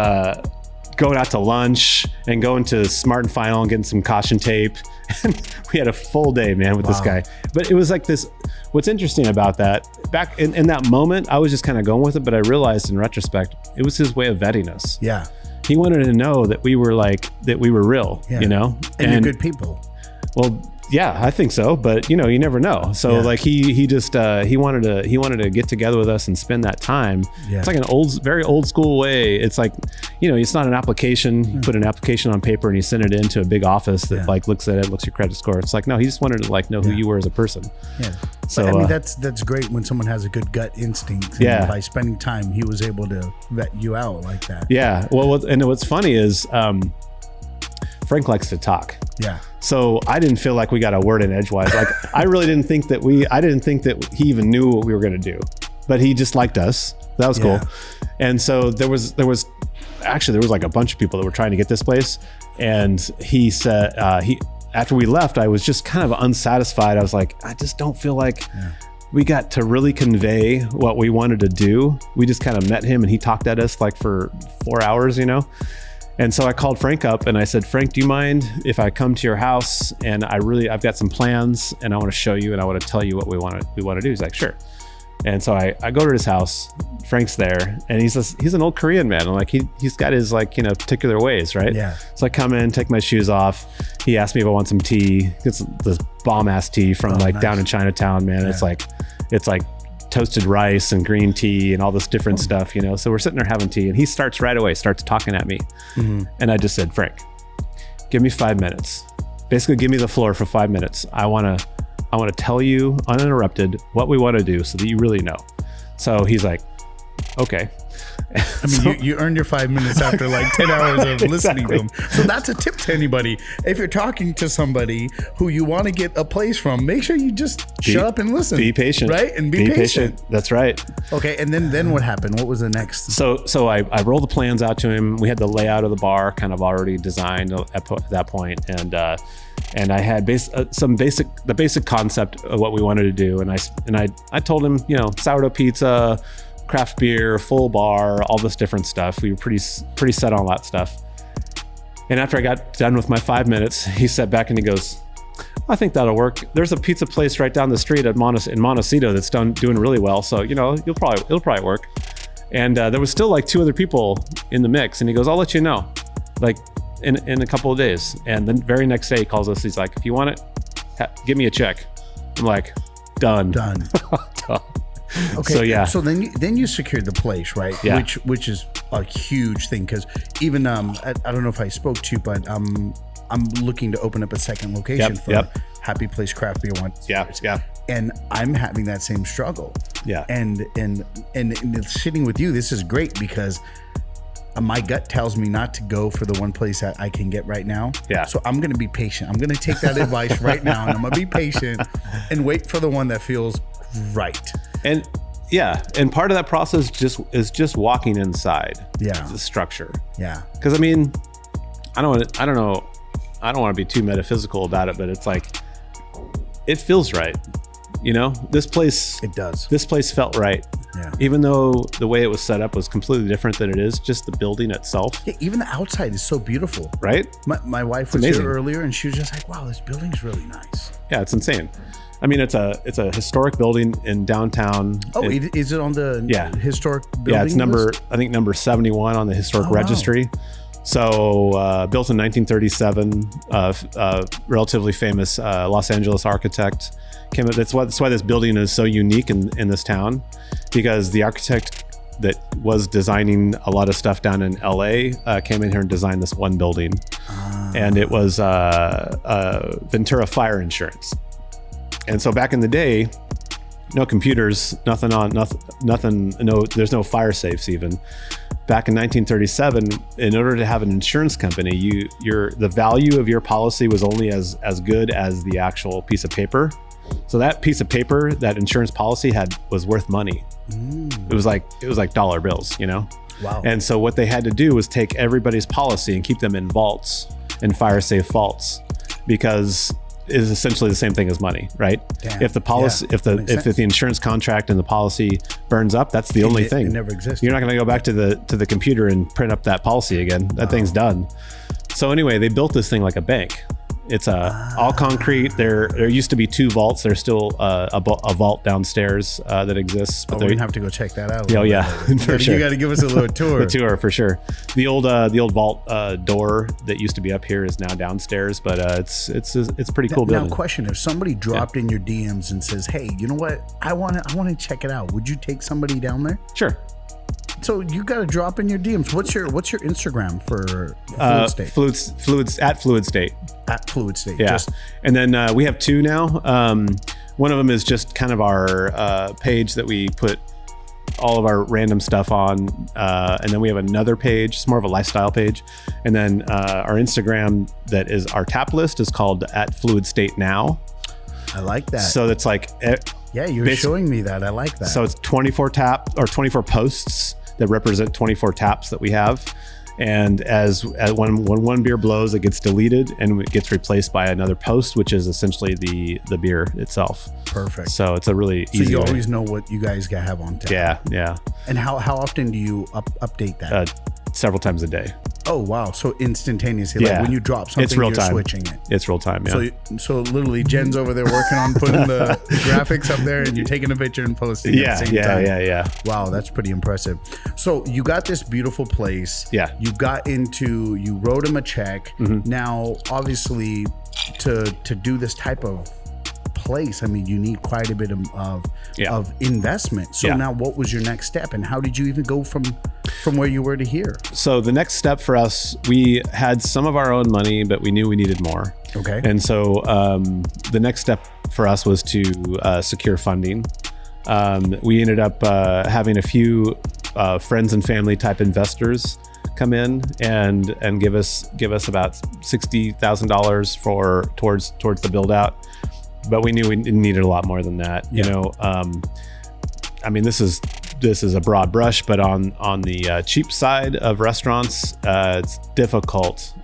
[SPEAKER 1] going out to lunch and going to Smart and Final and getting some caution tape. And we had a full day, man, with this guy. But it was like this. What's interesting about that, back in that moment, I was just kind of going with it, but I realized in retrospect, it was his way of vetting us.
[SPEAKER 3] Yeah.
[SPEAKER 1] He wanted to know that we were real, you know?
[SPEAKER 3] And you're good people.
[SPEAKER 1] Well, yeah, I think so, but you know, you never know. So like he just he wanted to get together with us and spend that time. Yeah. It's like an very old school way. It's like, you know, it's not an application. You put an application on paper and you send it into a big office that like looks at it, looks your credit score. It's like, no, he just wanted to like know who you were as a person. Yeah.
[SPEAKER 3] So but, I mean, that's great when someone has a good gut instinct. And by spending time, he was able to vet you out like that. Yeah.
[SPEAKER 1] Well, and what's funny is Frank likes to talk.
[SPEAKER 3] Yeah.
[SPEAKER 1] So I didn't feel like we got a word in edgewise. Like I didn't think that he even knew what we were going to do, but he just liked us. That was cool. And so there was like a bunch of people that were trying to get this place. And he said, after we left, I was just kind of unsatisfied. I was like, I just don't feel like we got to really convey what we wanted to do. We just kind of met him and he talked at us like for 4 hours, you know? And so I called Frank up and I said, Frank, do you mind if I come to your house and I've got some plans and I want to show you and I want to tell you what we want to do. He's like, sure. And so I go to his house. Frank's there and he's an old Korean man. Like he's got his like, you know, particular ways, right?
[SPEAKER 3] Yeah.
[SPEAKER 1] So I come in, take my shoes off. He asked me if I want some tea. It's this bomb ass tea from down in Chinatown, man. Yeah. It's like toasted rice and green tea and all this different stuff, you know? So we're sitting there having tea and he starts talking at me. Mm-hmm. And I just said, Frank, give me 5 minutes. Basically give me the floor for 5 minutes. I want to tell you uninterrupted what we want to do so that you really know. So he's like, okay.
[SPEAKER 3] I mean, you earned your 5 minutes after like 10 hours of listening to them. So that's a tip to anybody. If you're talking to somebody who you want to get a place from, make sure you just shut up and listen.
[SPEAKER 1] Be patient.
[SPEAKER 3] Right? And be patient.
[SPEAKER 1] That's right.
[SPEAKER 3] Okay. And then what happened? What was the next?
[SPEAKER 1] So I rolled the plans out to him. We had the layout of the bar kind of already designed at that point. And I had the basic concept of what we wanted to do. And I told him, you know, sourdough pizza, craft beer, full bar, all this different stuff. We were pretty set on all that stuff. And after I got done with my 5 minutes, he sat back and he goes, I think that'll work. There's a pizza place right down the street in Montecito that's doing really well. So, you know, it'll probably work. And there was still like 2 other people in the mix. And he goes, I'll let you know, like in a couple of days. And then very next day he calls us. He's like, if you want it, give me a check. I'm like, done.
[SPEAKER 3] Done. Okay,
[SPEAKER 1] so yeah.
[SPEAKER 3] So then you secured the place, right?
[SPEAKER 1] Yeah.
[SPEAKER 3] Which is a huge thing because even I don't know if I spoke to you, but I'm looking to open up a second location for Happy Place Craft Beer one.
[SPEAKER 1] Yeah.
[SPEAKER 3] And I'm having that same struggle.
[SPEAKER 1] Yeah.
[SPEAKER 3] And sitting with you, this is great because my gut tells me not to go for the one place that I can get right now.
[SPEAKER 1] Yeah.
[SPEAKER 3] So I'm going to be patient. I'm going to take that advice right now, and I'm going to be patient and wait for the one that feels right.
[SPEAKER 1] And part of that process is just walking inside the structure.
[SPEAKER 3] Yeah.
[SPEAKER 1] Because I mean, I don't want to be too metaphysical about it, but it's like it feels right. You know, this place felt right. Yeah. Even though the way it was set up was completely different than it is, just the building itself.
[SPEAKER 3] Yeah, even the outside is so beautiful.
[SPEAKER 1] Right?
[SPEAKER 3] My wife was here earlier and she was just like, wow, this building's really nice.
[SPEAKER 1] Yeah, it's insane. I mean, it's a historic building in downtown.
[SPEAKER 3] Oh, is it on the historic building?
[SPEAKER 1] Yeah, it's number 71 on the historic registry. Wow. So built in 1937, relatively famous Los Angeles architect. That's why this building is so unique in this town, because the architect that was designing a lot of stuff down in LA came in here and designed this one building. And it was Ventura Fire Insurance. And so back in the day, no computers, nothing, there's no fire safes even. Back in 1937, in order to have an insurance company, the value of your policy was only as good as the actual piece of paper. So that piece of paper, that insurance policy was worth money. It was like dollar bills, you know?
[SPEAKER 3] Wow.
[SPEAKER 1] And so what they had to do was take everybody's policy and keep them in vaults and fire safe vaults, because it is essentially the same thing as money, right?
[SPEAKER 3] Damn.
[SPEAKER 1] If the policy, if the insurance contract and the policy burns up, that's the only thing.
[SPEAKER 3] It never exists.
[SPEAKER 1] You're not going to go back to the computer and print up that policy again. That thing's done. So anyway, they built this thing like a bank. It's all concrete. There used to be 2 vaults. There's still a vault downstairs that exists. But
[SPEAKER 3] we're gonna have to go check that out.
[SPEAKER 1] Oh yeah, for sure.
[SPEAKER 3] You got to give us a little tour.
[SPEAKER 1] The tour for sure. The old vault door that used to be up here is now downstairs, but it's a pretty cool building.
[SPEAKER 3] Now, question: if somebody dropped in your DMs and says, "Hey, you know what? I want to check it out," would you take somebody down there?
[SPEAKER 1] Sure.
[SPEAKER 3] So you got to drop in your DMs. What's your Instagram for Fluid State?
[SPEAKER 1] Fluids at Fluid State.
[SPEAKER 3] At Fluid State.
[SPEAKER 1] Yeah. And then we have 2 now. One of them is just kind of our page that we put all of our random stuff on. And then we have another page. It's more of a lifestyle page. And then our Instagram that is our tap list is called at Fluid State Now.
[SPEAKER 3] I like that.
[SPEAKER 1] So it's like...
[SPEAKER 3] Yeah, you're showing me that. I like that.
[SPEAKER 1] So it's 24 posts that represent 24 taps that we have. And when one beer blows, it gets deleted and it gets replaced by another post, which is essentially the beer itself.
[SPEAKER 3] Perfect.
[SPEAKER 1] So it's a really easy
[SPEAKER 3] So you
[SPEAKER 1] way.
[SPEAKER 3] always know what you guys have on tap.
[SPEAKER 1] Yeah.
[SPEAKER 3] And how often do you update that?
[SPEAKER 1] Several times a day.
[SPEAKER 3] Oh, wow. So instantaneously, like when you drop something,
[SPEAKER 1] it's real
[SPEAKER 3] you're
[SPEAKER 1] time.
[SPEAKER 3] switching it.
[SPEAKER 1] It's real time, yeah.
[SPEAKER 3] So literally Jen's over there working on putting the graphics up there and you're taking a picture and posting it at the same time.
[SPEAKER 1] Yeah.
[SPEAKER 3] Wow, that's pretty impressive. So you got this beautiful place.
[SPEAKER 1] Yeah.
[SPEAKER 3] You wrote him a check.
[SPEAKER 1] Mm-hmm.
[SPEAKER 3] Now, obviously, to do this type of place, I mean, you need quite a bit of investment. So now what was your next step and how did you even go from where you were to here?
[SPEAKER 1] So the next step for us, we had some of our own money, but we knew we needed more.
[SPEAKER 3] Okay.
[SPEAKER 1] And so the next step for us was to secure funding. We ended up having a few friends and family type investors come in and give us about $60,000 towards the build out. But we knew we needed a lot more than that.
[SPEAKER 3] Yeah.
[SPEAKER 1] You know, I mean, this is a broad brush, but on the cheap side of restaurants, it's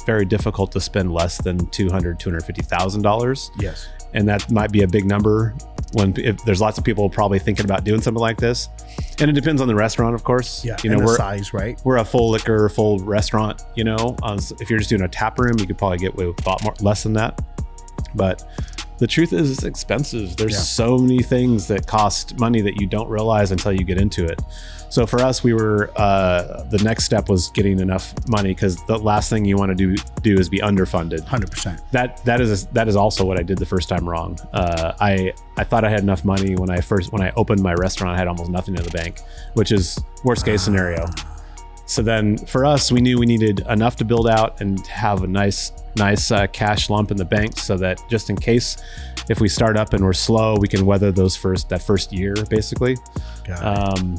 [SPEAKER 1] very difficult to spend less than $250,000.
[SPEAKER 3] Yes.
[SPEAKER 1] And that might be a big number if there's lots of people probably thinking about doing something like this. And it depends on the restaurant, of course.
[SPEAKER 3] Yeah,
[SPEAKER 1] and
[SPEAKER 3] the size, right?
[SPEAKER 1] We're a full liquor, full restaurant, you know. If you're just doing a tap room, you could probably get away with a lot less than that. But the truth is it's expensive. There's so many things that cost money that you don't realize until you get into it. So for us, we were the next step was getting enough money, because the last thing you want to do is be underfunded.
[SPEAKER 3] 100%.
[SPEAKER 1] That is also what I did the first time wrong. I thought I had enough money when I opened my restaurant. I had almost nothing in the bank, which is worst case scenario. So then for us, we knew we needed enough to build out and have a nice cash lump in the bank, so that just in case if we start up and we're slow, we can weather that first year basically.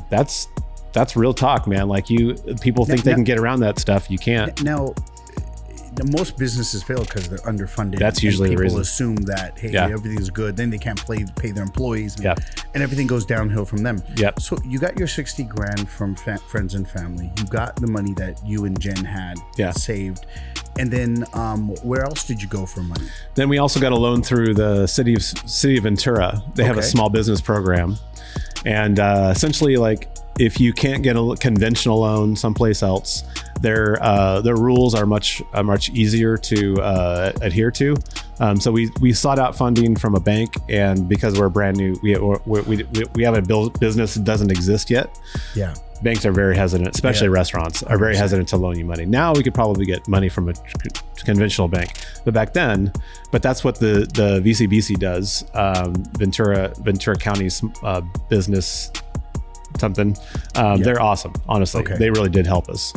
[SPEAKER 1] That's real talk, man. Like people think they can get around that stuff. You can't.
[SPEAKER 3] Now, most businesses fail because they're underfunded.
[SPEAKER 1] That's usually the reason.
[SPEAKER 3] People assume that, hey, everything's good. Then they can't pay their employees. And everything goes downhill from them.
[SPEAKER 1] Yep.
[SPEAKER 3] So you got your 60 grand from friends and family. You got the money that you and Jen had saved. And then where else did you go for money?
[SPEAKER 1] Then we also got a loan through the city of Ventura. They have a small business program. And essentially, like, if you can't get a conventional loan someplace else, their rules are much easier to adhere to. So we sought out funding from a bank, and because we're brand new, we have a business that doesn't exist yet. Yeah, banks are very hesitant, especially restaurants are very hesitant to loan you money. Now we could probably get money from a conventional bank, but back then, that's what the VCBC does. Ventura County's business something. They're awesome, honestly. They really did help us.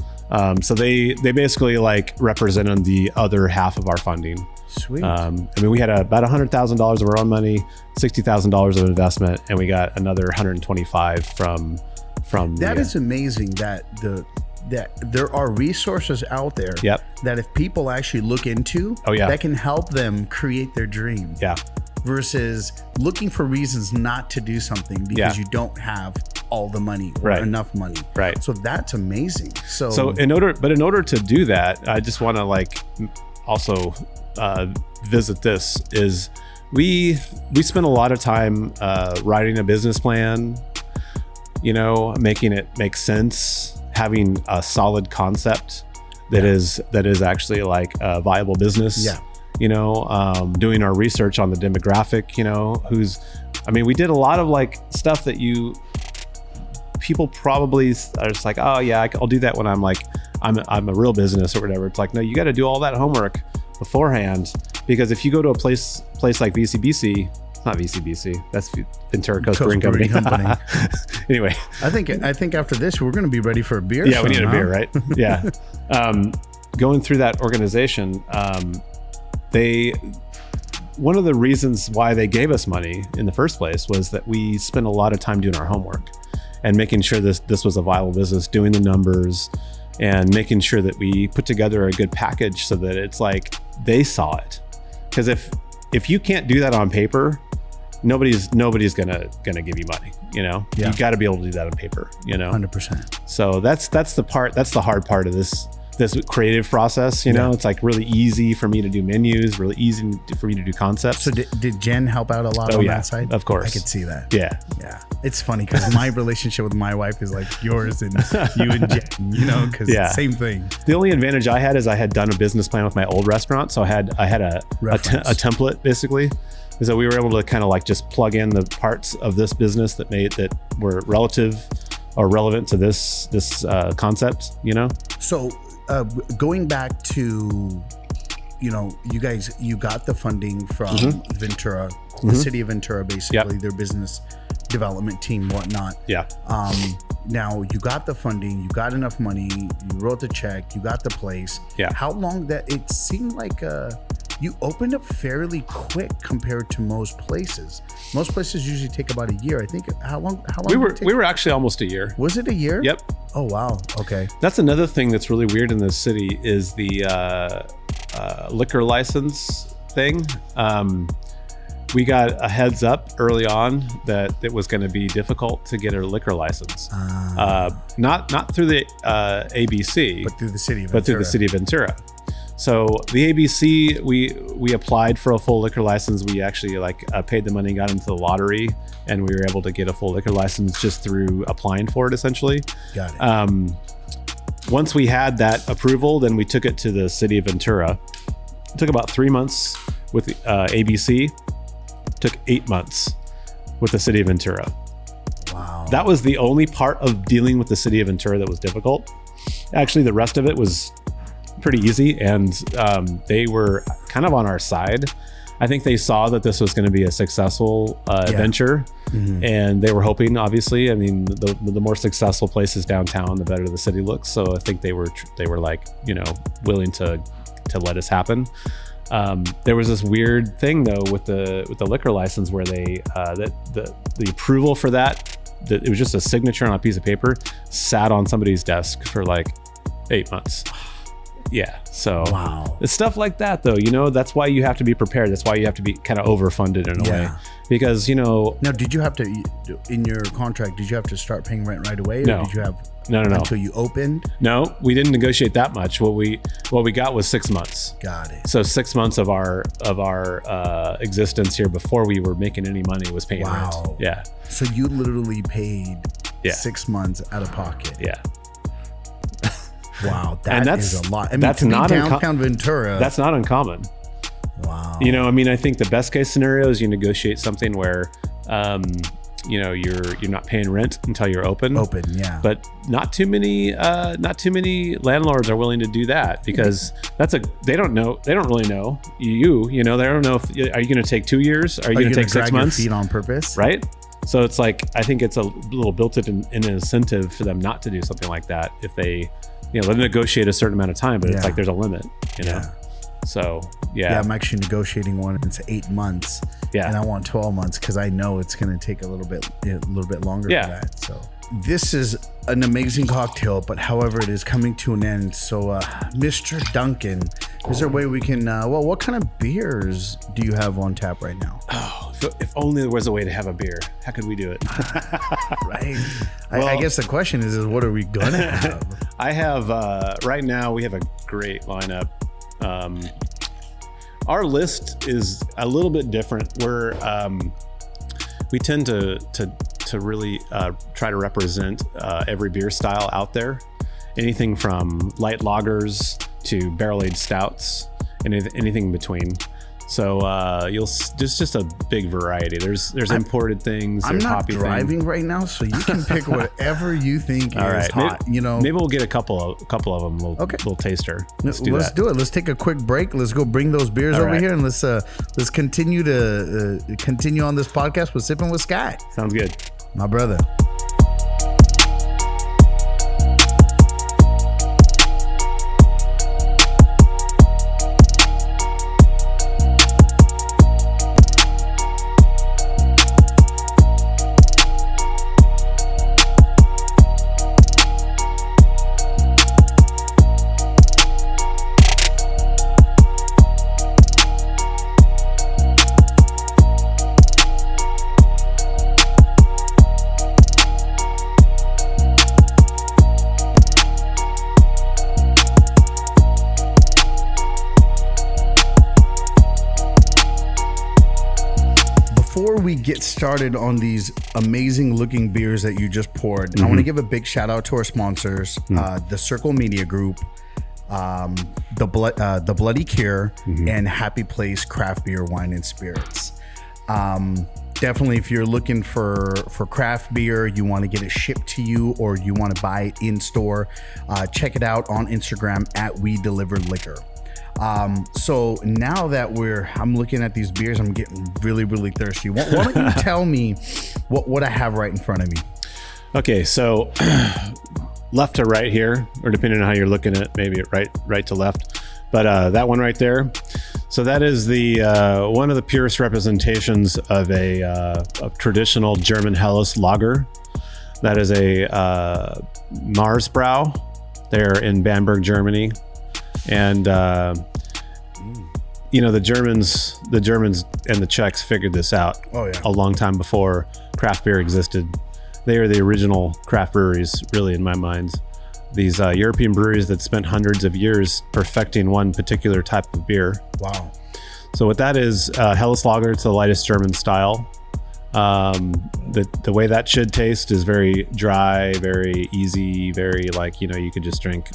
[SPEAKER 1] So they basically like represented the other half of our funding.
[SPEAKER 3] Sweet.
[SPEAKER 1] I mean, we had about $100,000 of our own money, $60,000 of investment, and we got another $125 from.
[SPEAKER 3] That is amazing that there are resources out there that if people actually look into, that can help them create their dream. Yeah. Versus looking for reasons not to do something because you don't have all the money or enough money.
[SPEAKER 1] Right.
[SPEAKER 3] So that's amazing.
[SPEAKER 1] So in order to do that, I just want to like also visit this is we spent a lot of time writing a business plan, you know, making it make sense, having a solid concept that is actually like a viable business.
[SPEAKER 3] Yeah.
[SPEAKER 1] You know, doing our research on the demographic, you know, we did a lot of like stuff that people probably are just like, oh yeah, I'll do that when I'm a real business or whatever. It's like, no, you got to do all that homework beforehand, because if you go to a place like VCBC, it's not VCBC, that's Ventura Coast Brewing Company. Anyway, I
[SPEAKER 3] think after this we're going to be ready for a beer.
[SPEAKER 1] Yeah, we need a beer, right? Yeah. Going through that organization, one of the reasons why they gave us money in the first place was that we spent a lot of time doing our homework and making sure this was a viable business, doing the numbers and making sure that we put together a good package so that it's like they saw it. Because if you can't do that on paper, nobody's gonna give you money, you know. You got to be able to do that on paper, you know.
[SPEAKER 3] 100%.
[SPEAKER 1] So that's the hard part of this creative process, you know. It's like really easy for me to do menus, really easy for me to do concepts.
[SPEAKER 3] So did Jen help out a lot on that side?
[SPEAKER 1] Of course.
[SPEAKER 3] I could see that.
[SPEAKER 1] Yeah.
[SPEAKER 3] It's funny because my relationship with my wife is like yours and you and Jen, you know, because same thing.
[SPEAKER 1] The only advantage I had is I had done a business plan with my old restaurant. So I had a template basically. So we were able to kind of like just plug in the parts of this business that were relative or relevant to this concept, you know?
[SPEAKER 3] So going back to, you know, you got the funding from Ventura, the city of Ventura, basically their business development team, whatnot.
[SPEAKER 1] Yeah.
[SPEAKER 3] Now you got the funding, you got enough money, you wrote the check, you got the place.
[SPEAKER 1] Yeah.
[SPEAKER 3] How long that it seemed like you opened up fairly quick compared to most places. Most places usually take about a year. I think how long
[SPEAKER 1] we were actually almost a year.
[SPEAKER 3] Was it a year?
[SPEAKER 1] Yep.
[SPEAKER 3] Oh wow. Okay.
[SPEAKER 1] That's another thing that's really weird in this city is the liquor license thing. We got a heads up early on that it was going to be difficult to get a liquor license. Not through the ABC,
[SPEAKER 3] but through the city of Ventura.
[SPEAKER 1] So the ABC, we applied for a full liquor license. We actually paid the money, got into the lottery, and we were able to get a full liquor license just through applying for it, essentially.
[SPEAKER 3] Got it.
[SPEAKER 1] Once we had that approval, then we took it to the city of Ventura. It took about 3 months with the ABC. Took 8 months with the city of Ventura.
[SPEAKER 3] Wow.
[SPEAKER 1] That was the only part of dealing with the city of Ventura that was difficult. Actually, the rest of it was pretty easy, and they were kind of on our side. I think they saw that this was going to be a successful venture, and they were hoping, obviously. I mean, the more successful places downtown, the better the city looks. So I think they were like, you know, willing to let us happen. There was this weird thing though with the liquor license where they the approval for that it was just a signature on a piece of paper, sat on somebody's desk for like 8 months. Yeah. So
[SPEAKER 3] wow.
[SPEAKER 1] It's stuff like that though, you know. That's why you have to be prepared. That's why you have to be kind of overfunded in a way, because, you know.
[SPEAKER 3] Now, did you have to, in your contract, did you have to start paying rent right away?
[SPEAKER 1] No.
[SPEAKER 3] Or did you have
[SPEAKER 1] no
[SPEAKER 3] until you opened?
[SPEAKER 1] No, we didn't negotiate that much. What we got was 6 months.
[SPEAKER 3] Got it.
[SPEAKER 1] So 6 months of our existence here before we were making any money was paying rent. Yeah.
[SPEAKER 3] So you literally paid 6 months out of pocket.
[SPEAKER 1] Yeah.
[SPEAKER 3] Wow, that's a lot. I mean,
[SPEAKER 1] that's not
[SPEAKER 3] downtown Ventura.
[SPEAKER 1] That's not uncommon.
[SPEAKER 3] Wow.
[SPEAKER 1] You know, I mean, I think the best case scenario is you negotiate something where, you know, you're not paying rent until you're open.
[SPEAKER 3] Open, yeah.
[SPEAKER 1] But not too many landlords are willing to do that, because they don't really know you know, they don't know if are you going to take 2 years? Are you going to take 6 months?
[SPEAKER 3] Your feet on purpose,
[SPEAKER 1] right? So it's like, I think it's a little built-in an incentive for them not to do something like that if they. You know, they negotiate a certain amount of time, but it's like there's a limit, you know? So, yeah,
[SPEAKER 3] I'm actually negotiating one. It's 8 months.
[SPEAKER 1] Yeah.
[SPEAKER 3] And I want 12 months because I know it's going to take a little bit longer for that. So this is an amazing cocktail, but however, it is coming to an end. So, Mr. Duncan, is there a way we can, what kind of beers do you have on tap right now?
[SPEAKER 1] Oh, if only there was a way to have a beer, how could we do it?
[SPEAKER 3] Right.
[SPEAKER 1] Well,
[SPEAKER 3] I guess the question is what are we gonna have?
[SPEAKER 1] I have right now we have a great lineup. Our list is a little bit different. We tend to really try to represent every beer style out there. Anything from light lagers to barrel-aged stouts and anything in between. So just a big variety. There's imported things.
[SPEAKER 3] I'm
[SPEAKER 1] there's
[SPEAKER 3] not
[SPEAKER 1] hoppy
[SPEAKER 3] driving
[SPEAKER 1] things.
[SPEAKER 3] right now, so you can pick whatever you think
[SPEAKER 1] All
[SPEAKER 3] is
[SPEAKER 1] right.
[SPEAKER 3] hot.
[SPEAKER 1] Maybe we'll get a couple of them. Little taster. Let's do
[SPEAKER 3] it. Let's take a quick break. Let's go bring those beers over here, and let's continue to continue on this podcast with Sippin' with Sky.
[SPEAKER 1] Sounds good,
[SPEAKER 3] my brother. Before we get started on these amazing looking beers that you just poured, I want to give a big shout out to our sponsors, the Circle Media Group, the Bloody Cure, and Happy Place Craft Beer, Wine and Spirits. Definitely, if you're looking for craft beer, you want to get it shipped to you, or you want to buy it in store, check it out on Instagram at We Deliver Liquor. So now that I'm looking at these beers, I'm getting really, really thirsty. Why don't you tell me what I have right in front of me?
[SPEAKER 1] Okay, so left to right here, or depending on how you're looking at it, maybe right to left. But that one right there. So that is the one of the purest representations of a traditional German Helles lager. That is a Marsbrau. They're in Bamberg, Germany. And the Germans and the Czechs figured this out a long time before craft beer existed. They are the original craft breweries, really, in my mind. These European breweries that spent hundreds of years perfecting one particular type of beer.
[SPEAKER 3] Wow.
[SPEAKER 1] So what that is, Helles Lager, it's the lightest German style. The way that should taste is very dry, very easy, very you could just drink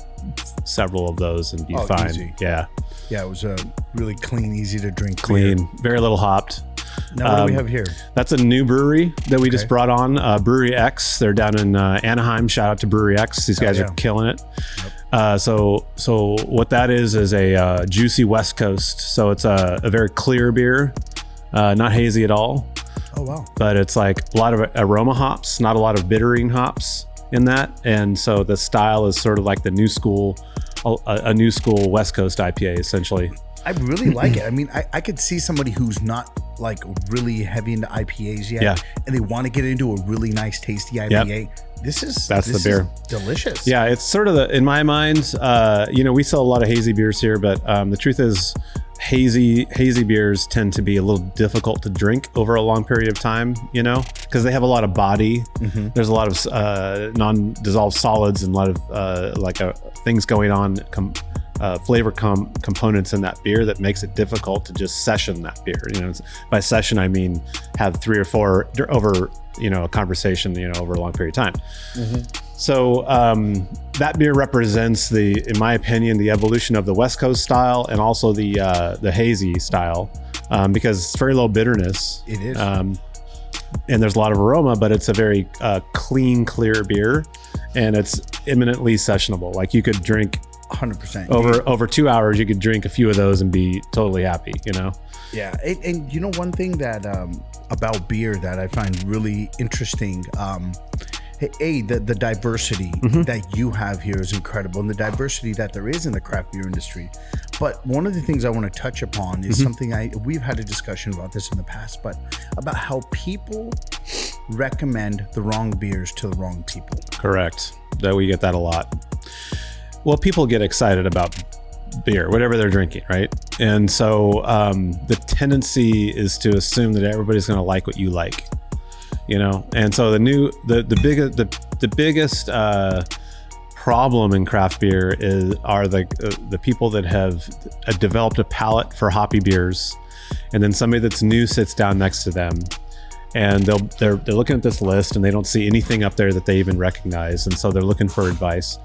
[SPEAKER 1] several of those and be fine. Easy. Yeah,
[SPEAKER 3] it was really clean, easy to drink.
[SPEAKER 1] Clean,
[SPEAKER 3] beer.
[SPEAKER 1] Very little hopped.
[SPEAKER 3] Now what do we have here? That's
[SPEAKER 1] a new brewery that we just brought on, Brewery X. They're down in Anaheim. Shout out to Brewery X. These guys are killing it. Yep. So what that is a juicy West Coast. So it's a very clear beer, not hazy at all.
[SPEAKER 3] Oh wow!
[SPEAKER 1] But it's like a lot of aroma hops, not a lot of bittering hops in that, and so the style is sort of like the new school, a new school West Coast IPA essentially.
[SPEAKER 3] I really like it. I mean, I could see somebody who's not like really heavy into IPAs yet, and they want to get into a really nice, tasty IPA. Yep. That's the beer. Delicious.
[SPEAKER 1] Yeah, it's sort of in my mind. We sell a lot of hazy beers here, but the truth is, hazy beers tend to be a little difficult to drink over a long period of time, because they have a lot of body. There's a lot of non-dissolved solids and a lot of things going on, flavor components in that beer that makes it difficult to just session that beer. By session, I mean have 3 or 4 over a conversation over a long period of time. So that beer represents in my opinion, the evolution of the West Coast style and also the hazy style, because it's very low bitterness. It is. And there's a lot of aroma, but it's a very clean, clear beer, and it's eminently sessionable. Like you could drink
[SPEAKER 3] 100%.
[SPEAKER 1] Over 2 hours, you could drink a few of those and be totally happy,
[SPEAKER 3] Yeah, and one thing that about beer that I find really interesting, the diversity that you have here is incredible, and the diversity that there is in the craft beer industry. But one of the things I want to touch upon is something we've had a discussion about this in the past, but about how people recommend the wrong beers to the wrong people.
[SPEAKER 1] Correct. That we get that a lot. Well, people get excited about beer, whatever they're drinking, right? And so the tendency is to assume that everybody's going to like what you like, you know. And so the biggest problem in craft beer are the people that have developed a palate for hoppy beers, and then somebody that's new sits down next to them, and they're looking at this list and they don't see anything up there that they even recognize, and so they're looking for advice.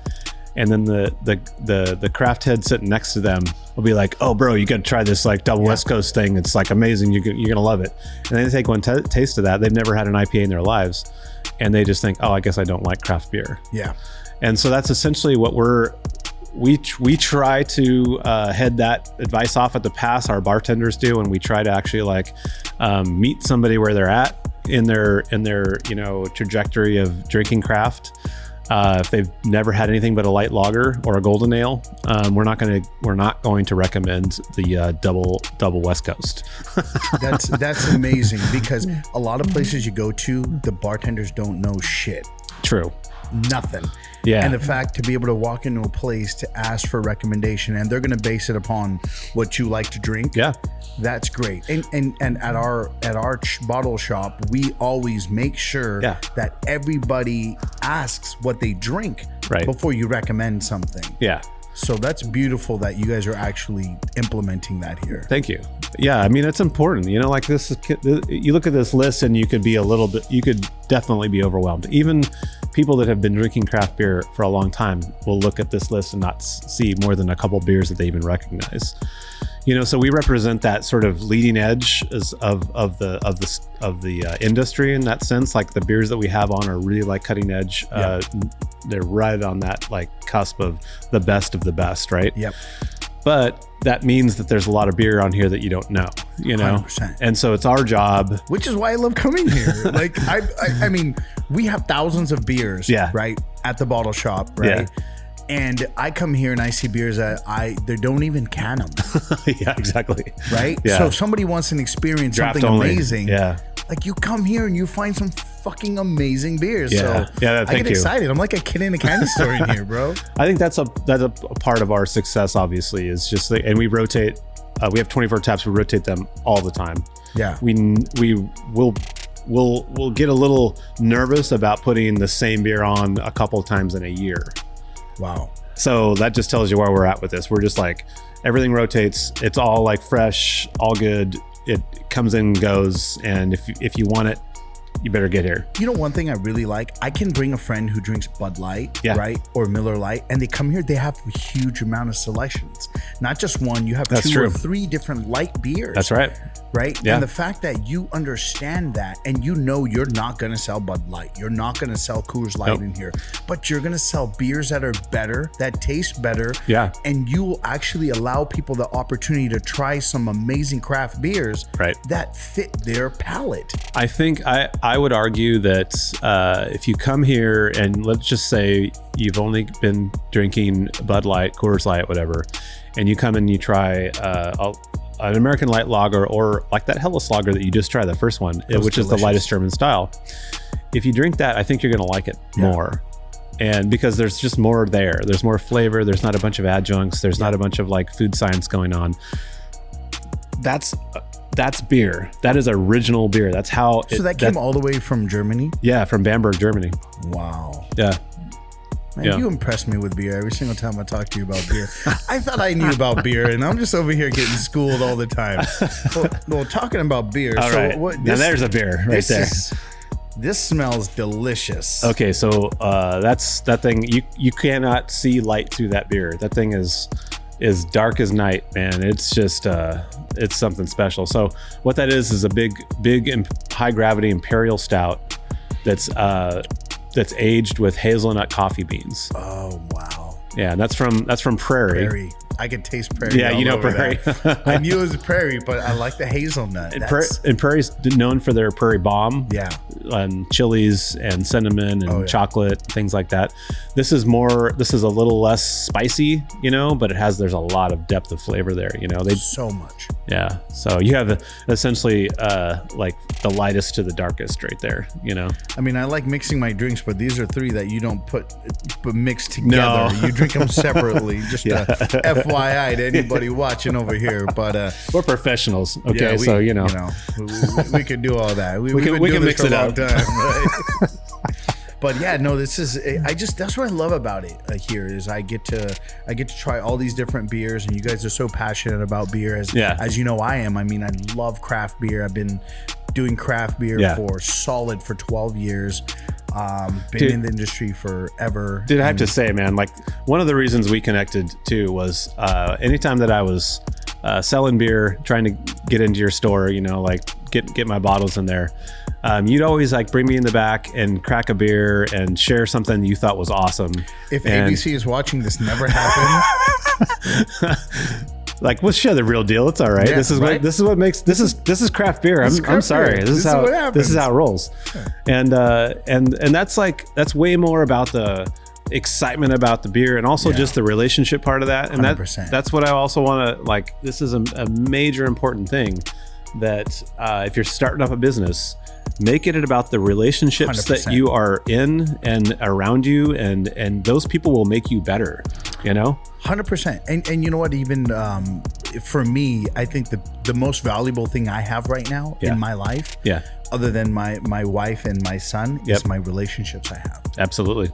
[SPEAKER 1] And then the craft head sitting next to them will be like, "Oh, bro, you got to try this like double West Coast thing. It's like amazing. You're gonna love it." And then they take one taste of that. They've never had an IPA in their lives, and they just think, "Oh, I guess I don't like craft beer."
[SPEAKER 3] Yeah.
[SPEAKER 1] And so that's essentially what we try to head that advice off at the pass. Our bartenders do, and we try to actually like meet somebody where they're at in their trajectory of drinking craft. If they've never had anything but a light lager or a golden ale, we're not going to recommend the double West Coast.
[SPEAKER 3] That's amazing, because a lot of places you go to, the bartenders don't know shit.
[SPEAKER 1] True.
[SPEAKER 3] Nothing.
[SPEAKER 1] Yeah.
[SPEAKER 3] And the fact to be able to walk into a place to ask for a recommendation, and they're going to base it upon what you like to drink.
[SPEAKER 1] Yeah.
[SPEAKER 3] That's great. And at our bottle shop, we always make sure that everybody asks what they drink before you recommend something.
[SPEAKER 1] Yeah.
[SPEAKER 3] So that's beautiful that you guys are actually implementing that here.
[SPEAKER 1] Thank you. Yeah, I mean, it's important. You know, like this is, you look at this list and you could definitely be overwhelmed. Even people that have been drinking craft beer for a long time will look at this list and not see more than a couple beers that they even recognize. You know, so we represent that sort of leading edge of the industry in that sense. Like the beers that we have on are really like cutting edge. They're right on that like cusp of the best, right?
[SPEAKER 3] Yep.
[SPEAKER 1] But that means that there's a lot of beer on here that you don't know, you know?
[SPEAKER 3] 100%.
[SPEAKER 1] And so it's our job.
[SPEAKER 3] Which is why I love coming here. Like, I mean, we have thousands of beers, right, at the bottle shop, right? Yeah. And I come here and I see beers that they don't even can them.
[SPEAKER 1] Yeah, exactly.
[SPEAKER 3] Right?
[SPEAKER 1] Yeah.
[SPEAKER 3] So if somebody wants an experience,
[SPEAKER 1] Draft
[SPEAKER 3] something
[SPEAKER 1] only.
[SPEAKER 3] amazing, like you come here and you find some fucking amazing beers.
[SPEAKER 1] Yeah.
[SPEAKER 3] So
[SPEAKER 1] thank
[SPEAKER 3] I get
[SPEAKER 1] you.
[SPEAKER 3] excited. I'm like a kid in a candy store in here, bro.
[SPEAKER 1] I think that's a part of our success, obviously, is just and we rotate. We have 24 taps. We rotate them all the time.
[SPEAKER 3] Yeah.
[SPEAKER 1] We'll get a little nervous about putting the same beer on a couple times in a year.
[SPEAKER 3] Wow.
[SPEAKER 1] So that just tells you where we're at with this. We're just like, everything rotates. It's all like fresh, all good. It comes in and goes. And if you want it, you better get here.
[SPEAKER 3] You know, one thing I really like, I can bring a friend who drinks Bud Light, right? Or Miller Lite, and they come here, they have a huge amount of selections. Not just one, you have two or three different light beers.
[SPEAKER 1] That's right.
[SPEAKER 3] Right?
[SPEAKER 1] Yeah.
[SPEAKER 3] And the fact that you understand that, and you know you're not going to sell Bud Light, you're not going to sell Coors Light in here, but you're going to sell beers that are better, that taste better.
[SPEAKER 1] Yeah.
[SPEAKER 3] And you will actually allow people the opportunity to try some amazing craft beers that fit their palate.
[SPEAKER 1] I think I would argue that if you come here and let's just say you've only been drinking Bud Light, Coors Light, whatever, and you come and you try an American light lager, or like that Helles lager that you just tried, the first one, which is the lightest German style. If you drink that, I think you're going to like it more. And because there's just more there. There's more flavor. There's not a bunch of adjuncts. There's not a bunch of like food science going on. That's beer. That is original beer. That's how.
[SPEAKER 3] So that came all the way from Germany?
[SPEAKER 1] Yeah, from Bamberg, Germany.
[SPEAKER 3] Wow.
[SPEAKER 1] Yeah.
[SPEAKER 3] Man, you impress me with beer every single time I talk to you about beer. I thought I knew about beer, and I'm just over here getting schooled all the time. Well, talking about beer.
[SPEAKER 1] All right. Now there's a beer right there.
[SPEAKER 3] This smells delicious.
[SPEAKER 1] Okay, so that's that thing. You cannot see light through that beer. That thing is dark as night, man. It's just it's something special. So what that is a big high gravity imperial stout that's aged with hazelnut coffee beans.
[SPEAKER 3] Oh wow!
[SPEAKER 1] Yeah, and that's from Prairie.
[SPEAKER 3] Prairie. I could taste Prairie.
[SPEAKER 1] Yeah, you know Prairie.
[SPEAKER 3] I knew it was Prairie, but I like the hazelnut.
[SPEAKER 1] And Prairie's known for their Prairie Bomb.
[SPEAKER 3] Yeah.
[SPEAKER 1] And chilies and cinnamon and chocolate, things like that. This is a little less spicy, you know, but there's a lot of depth of flavor there, you know.
[SPEAKER 3] So much.
[SPEAKER 1] Yeah. So you have essentially like the lightest to the darkest right there, you know.
[SPEAKER 3] I mean, I like mixing my drinks, but these are three that you don't mix together.
[SPEAKER 1] No.
[SPEAKER 3] You drink them separately just to F FYI to anybody watching over here, but
[SPEAKER 1] we're professionals. Okay,
[SPEAKER 3] yeah,
[SPEAKER 1] so
[SPEAKER 3] we could do all that. We
[SPEAKER 1] can mix it up.
[SPEAKER 3] Time, right? But yeah, no, this is that's what I love about it here is I get to try all these different beers, and you guys are so passionate about beer as you know I am. I mean, I love craft beer. I've been doing craft beer for 12 years. Been in the industry forever.
[SPEAKER 1] Dude, I have to say, man, like one of the reasons we connected too was anytime that I was selling beer, trying to get into your store, like get my bottles in there. You'd always like bring me in the back and crack a beer and share something you thought was awesome.
[SPEAKER 3] If ABC is watching, this never happened.
[SPEAKER 1] Like, we'll share the real deal. It's all right.
[SPEAKER 3] Yeah,
[SPEAKER 1] this is what makes this is craft beer. I'm sorry. This is how it rolls. Yeah. And that's way more about the excitement about the beer and also just the relationship part of that. And
[SPEAKER 3] 100%.
[SPEAKER 1] that's what I also want to like. This is a major important thing that if you're starting up a business, make it about the relationships
[SPEAKER 3] 100%.
[SPEAKER 1] that you are in and around you, and those people will make you better.
[SPEAKER 3] 100%. And you know what? Even for me, I think the most valuable thing I have right now in my life, other than my wife and my son, is my relationships I have.
[SPEAKER 1] Absolutely.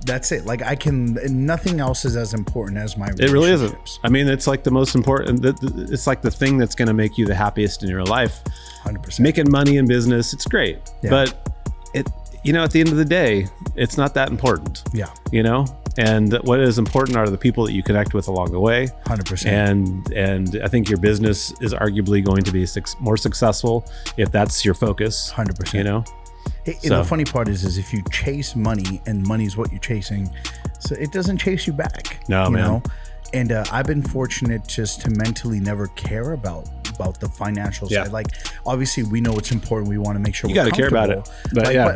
[SPEAKER 3] That's it. Like nothing else is as important as my relationships.
[SPEAKER 1] It really isn't. I mean, it's like the most important. It's like the thing that's going to make you the happiest in your life.
[SPEAKER 3] 100%.
[SPEAKER 1] Making money in business, it's great, but at the end of the day, it's not that important.
[SPEAKER 3] Yeah.
[SPEAKER 1] And what is important are the people that you connect with along the way.
[SPEAKER 3] 100%.
[SPEAKER 1] And I think your business is arguably going to be more successful if that's your focus.
[SPEAKER 3] 100%. And the funny part is if you chase money and money's what you're chasing, so it doesn't chase you back.
[SPEAKER 1] No, man.
[SPEAKER 3] And I've been fortunate just to mentally never care about the financial side. Like, obviously, we know it's important. We want to make sure
[SPEAKER 1] you got to care about it,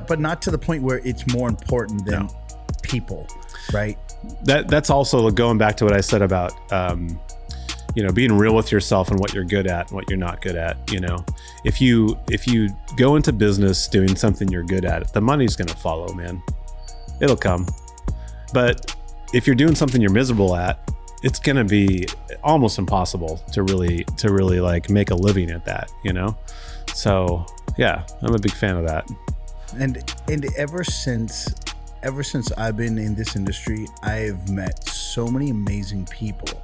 [SPEAKER 3] but not to the point where it's more important than people, right?
[SPEAKER 1] That's also going back to what I said about being real with yourself and what you're good at and what you're not good at. If you go into business doing something you're good at, the money's going to follow, man. It'll come. But if you're doing something you're miserable at, it's going to be almost impossible to really like make a living at that, So yeah, I'm a big fan of that.
[SPEAKER 3] And ever since I've been in this industry, I've met so many amazing people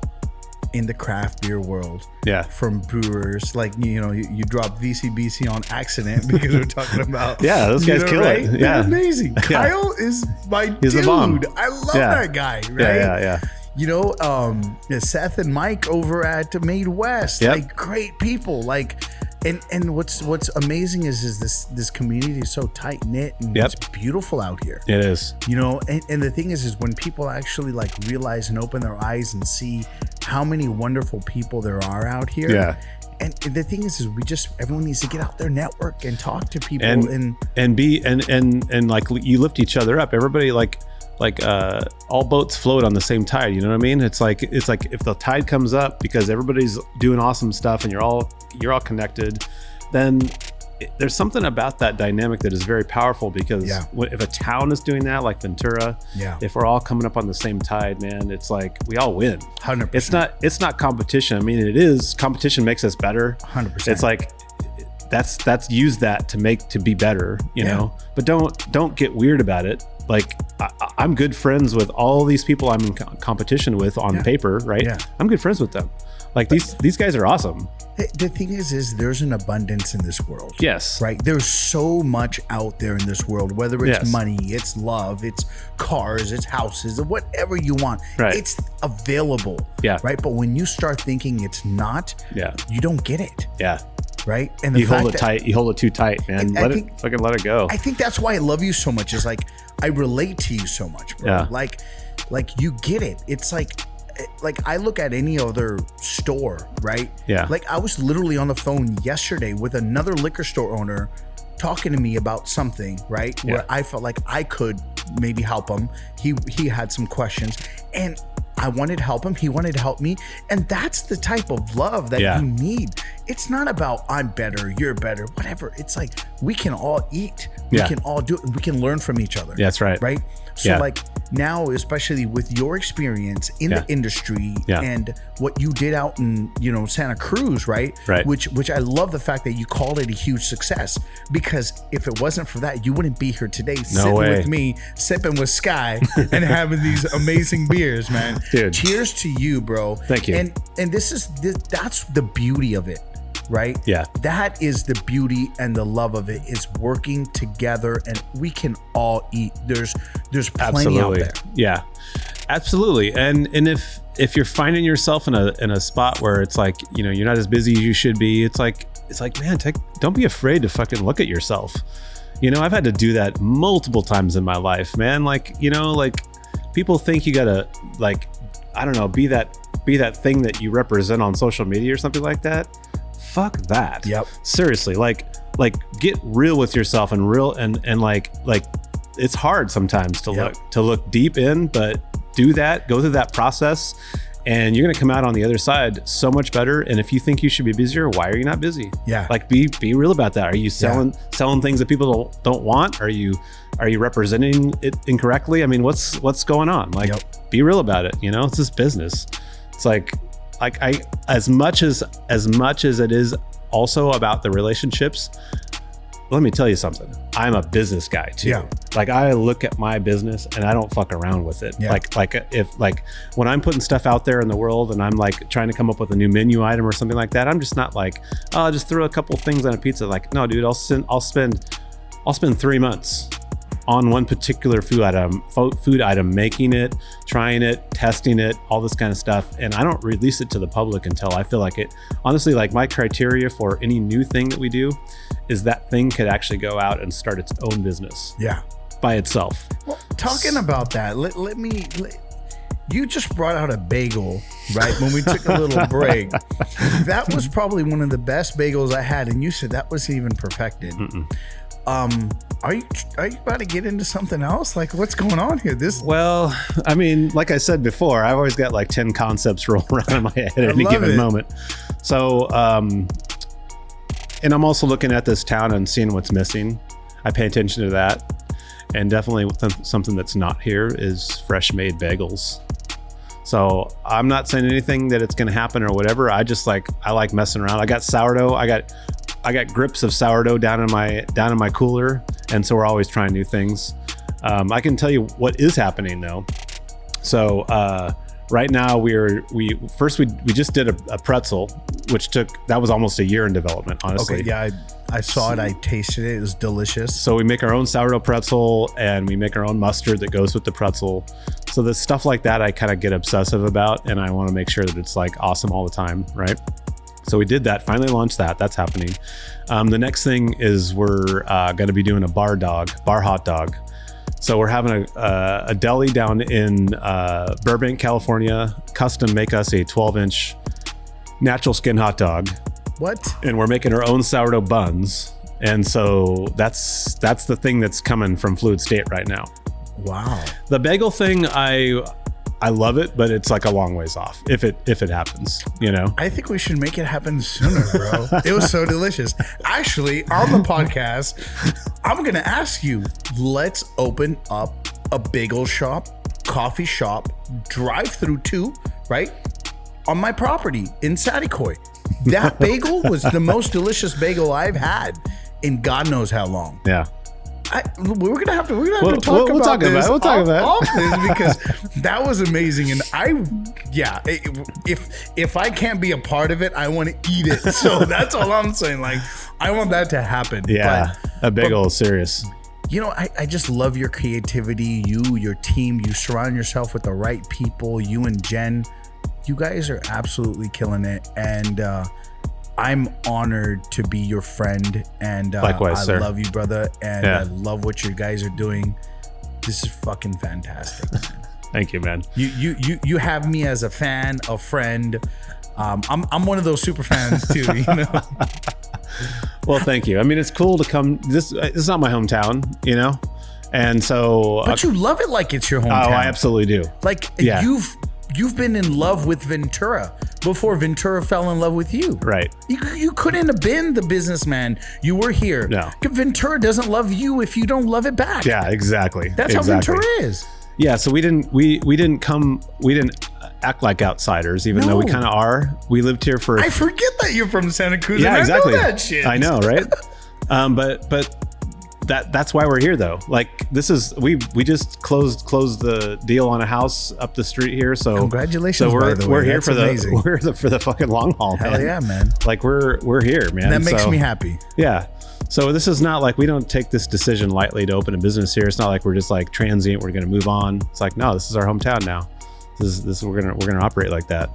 [SPEAKER 3] in the craft beer world.
[SPEAKER 1] Yeah.
[SPEAKER 3] From brewers, like, you drop VCBC on accident because we're talking about.
[SPEAKER 1] Yeah, those guys kill it. Yeah.
[SPEAKER 3] They're amazing. Kyle is
[SPEAKER 1] He's
[SPEAKER 3] dude.
[SPEAKER 1] the bomb.
[SPEAKER 3] I love that guy, right?
[SPEAKER 1] Yeah.
[SPEAKER 3] Seth and Mike over at Made West, like great people. Like, and what's amazing is this community is so tight knit and it's beautiful out here.
[SPEAKER 1] It is.
[SPEAKER 3] And the thing is when people actually like realize and open their eyes and see how many wonderful people there are out here. Yeah. And the thing is everyone needs to get out there, network, and talk to people, and
[SPEAKER 1] be and like you lift each other up. Everybody like all boats float on the same tide. You know what I mean? It's like if the tide comes up because everybody's doing awesome stuff and you're all connected, then there's something about that dynamic that is very powerful because if a town is doing that, like Ventura, if we're all coming up on the same tide, man, it's like we all win.
[SPEAKER 3] 100%.
[SPEAKER 1] It's not competition. I mean, it is. Competition makes us better.
[SPEAKER 3] 100%.
[SPEAKER 1] It's like that's use that to be better, but don't get weird about it. Like I'm good friends with all these people I'm in competition with on paper, right? Yeah. I'm good friends with them. Like these guys are awesome.
[SPEAKER 3] The thing is there's an abundance in this world.
[SPEAKER 1] Yes.
[SPEAKER 3] Right. There's so much out there in this world, whether it's money, it's love, it's cars, it's houses, whatever you want.
[SPEAKER 1] Right.
[SPEAKER 3] It's available.
[SPEAKER 1] Yeah.
[SPEAKER 3] Right. But when you start thinking it's not, you don't get it.
[SPEAKER 1] Yeah.
[SPEAKER 3] Right. And
[SPEAKER 1] you hold it tight. You hold it too tight, man. Let it go.
[SPEAKER 3] I think that's why I love you so much. Is like I relate to you so much, bro.
[SPEAKER 1] Yeah.
[SPEAKER 3] Like you get it. It's like I look at any other store, right?
[SPEAKER 1] Yeah.
[SPEAKER 3] Like I was literally on the phone yesterday with another liquor store owner talking to me about something, right? Where I felt like I could maybe help him. He had some questions and I wanted to help him. He wanted to help me. And that's the type of love that you need it's not about I'm better, you're better, whatever. It's like we can all eat. We can all do it. We can learn from each other.
[SPEAKER 1] Yeah, that's right.
[SPEAKER 3] Right? So like now, especially with your experience in the industry and what you did out in, Santa Cruz, right? Which I love the fact that you called it a huge success, because if it wasn't for that, you wouldn't be here today sitting with me, sipping with Sky and having these amazing beers, man.
[SPEAKER 1] Dude.
[SPEAKER 3] Cheers to you, bro.
[SPEAKER 1] Thank you.
[SPEAKER 3] And that's the beauty of it. Right?
[SPEAKER 1] Yeah.
[SPEAKER 3] That is the beauty and the love of it, is working together, and we can all eat. There's plenty out there.
[SPEAKER 1] Yeah. Absolutely. And if you're finding yourself in a spot where it's like, you're not as busy as you should be, it's like, man, don't be afraid to fucking look at yourself. I've had to do that multiple times in my life, man. Like people think you gotta, like, I don't know, be that thing that you represent on social media or something like that. Fuck that.
[SPEAKER 3] Yep.
[SPEAKER 1] Seriously, like get real with yourself and like it's hard sometimes to look deep in, but go through that process, and you're gonna come out on the other side so much better. And if you think you should be busier, why are you not busy?
[SPEAKER 3] Yeah.
[SPEAKER 1] Like be real about that. Are you selling things that people don't want? Are you representing it incorrectly? I mean, what's going on? Like, be real about it. It's this business. It's like I as much as it is also about the relationships, let me tell you something. I'm a business guy too.
[SPEAKER 3] Yeah.
[SPEAKER 1] Like, I look at my business and I don't fuck around with it. Yeah. Like when I'm putting stuff out there in the world and I'm like trying to come up with a new menu item or something like that, I'm just not like, oh, I'll just throw a couple things on a pizza. Like, no, dude, I'll spend 3 months on one particular food item, making it, trying it, testing it, all this kind of stuff. And I don't release it to the public until I feel like it. Honestly, like, my criteria for any new thing that we do is that thing could actually go out and start its own business.
[SPEAKER 3] Yeah.
[SPEAKER 1] By itself.
[SPEAKER 3] Well, talking about that, you just brought out a bagel, right? When we took a little break. That was probably one of the best bagels I had. And you said that wasn't even perfected. Are you about to get into something else? Like, what's going on here? Well,
[SPEAKER 1] I mean, like I said before, I've always got like 10 concepts rolling around in my head at any given moment. So, and I'm also looking at this town and seeing what's missing. I pay attention to that. And definitely something that's not here is fresh made bagels. So I'm not saying anything that it's going to happen or whatever. I like messing around. I got sourdough. I got grips of sourdough down in my cooler, and so we're always trying new things. I can tell you what is happening though. So right now we just did a pretzel, that was almost a year in development, honestly.
[SPEAKER 3] Okay, yeah, I saw it. I tasted it. It was delicious.
[SPEAKER 1] So we make our own sourdough pretzel, and we make our own mustard that goes with the pretzel. So the stuff like that I kind of get obsessive about, and I want to make sure that it's like awesome all the time, right? So we did that, finally launched that. That's happening. The next thing is we're going to be doing a bar hot dog. So we're having a deli down in Burbank, California, custom make us a 12-inch natural skin hot dog.
[SPEAKER 3] What? And
[SPEAKER 1] we're making our own sourdough buns. And so that's the thing that's coming from Fluid State right now.
[SPEAKER 3] Wow.
[SPEAKER 1] The bagel thing, I love it, but it's like a long ways off if it happens,
[SPEAKER 3] I think we should make it happen sooner, bro. It was so delicious. Actually, on the podcast, I'm going to ask you, let's open up a bagel shop, coffee shop, drive-through too, right? On my property in Saticoy. That bagel was the most delicious bagel I've had in God knows how long.
[SPEAKER 1] Yeah.
[SPEAKER 3] We're gonna have to talk about this.
[SPEAKER 1] We'll talk about
[SPEAKER 3] this because that was amazing, and if I can't be a part of it, I want to eat it. So that's all I'm saying. Like, I want that to happen.
[SPEAKER 1] Yeah, a bagel is serious.
[SPEAKER 3] I just love your creativity. Your team. You surround yourself with the right people. You and Jen, you guys are absolutely killing it, and I'm honored to be your friend, and
[SPEAKER 1] likewise, sir.
[SPEAKER 3] I love you, brother, and I love what you guys are doing. This is fucking fantastic.
[SPEAKER 1] Thank you, man.
[SPEAKER 3] You have me as a fan, a friend. I'm one of those super fans too.
[SPEAKER 1] Well, thank you. I mean, it's cool to come. This is not my hometown, and so.
[SPEAKER 3] But you love it like it's your hometown.
[SPEAKER 1] Oh, I absolutely do.
[SPEAKER 3] Like you've been in love with Ventura before Ventura fell in love with you.
[SPEAKER 1] Right.
[SPEAKER 3] You couldn't have been the businessman you were here.
[SPEAKER 1] No.
[SPEAKER 3] Ventura doesn't love you if you don't love it back.
[SPEAKER 1] Yeah, exactly.
[SPEAKER 3] That's how Ventura is.
[SPEAKER 1] Yeah, so we didn't act like outsiders, even though we kind of are. We lived here for.
[SPEAKER 3] I forget that you're from Santa Cruz.
[SPEAKER 1] Yeah,
[SPEAKER 3] and
[SPEAKER 1] exactly.
[SPEAKER 3] I know that shit.
[SPEAKER 1] I know, right? But that's why we're here, though. Like, this is we just closed the deal on a house up the street here. So
[SPEAKER 3] congratulations.
[SPEAKER 1] So
[SPEAKER 3] by the way.
[SPEAKER 1] we're here
[SPEAKER 3] That's
[SPEAKER 1] for
[SPEAKER 3] amazing.
[SPEAKER 1] for the fucking long haul, man.
[SPEAKER 3] Hell yeah, man.
[SPEAKER 1] Like we're here, man.
[SPEAKER 3] That makes me happy.
[SPEAKER 1] Yeah. So this is not like, we don't take this decision lightly to open a business here. It's not like we're just like transient. We're going to move on. It's like, no, this is our hometown now. This we're gonna operate like that.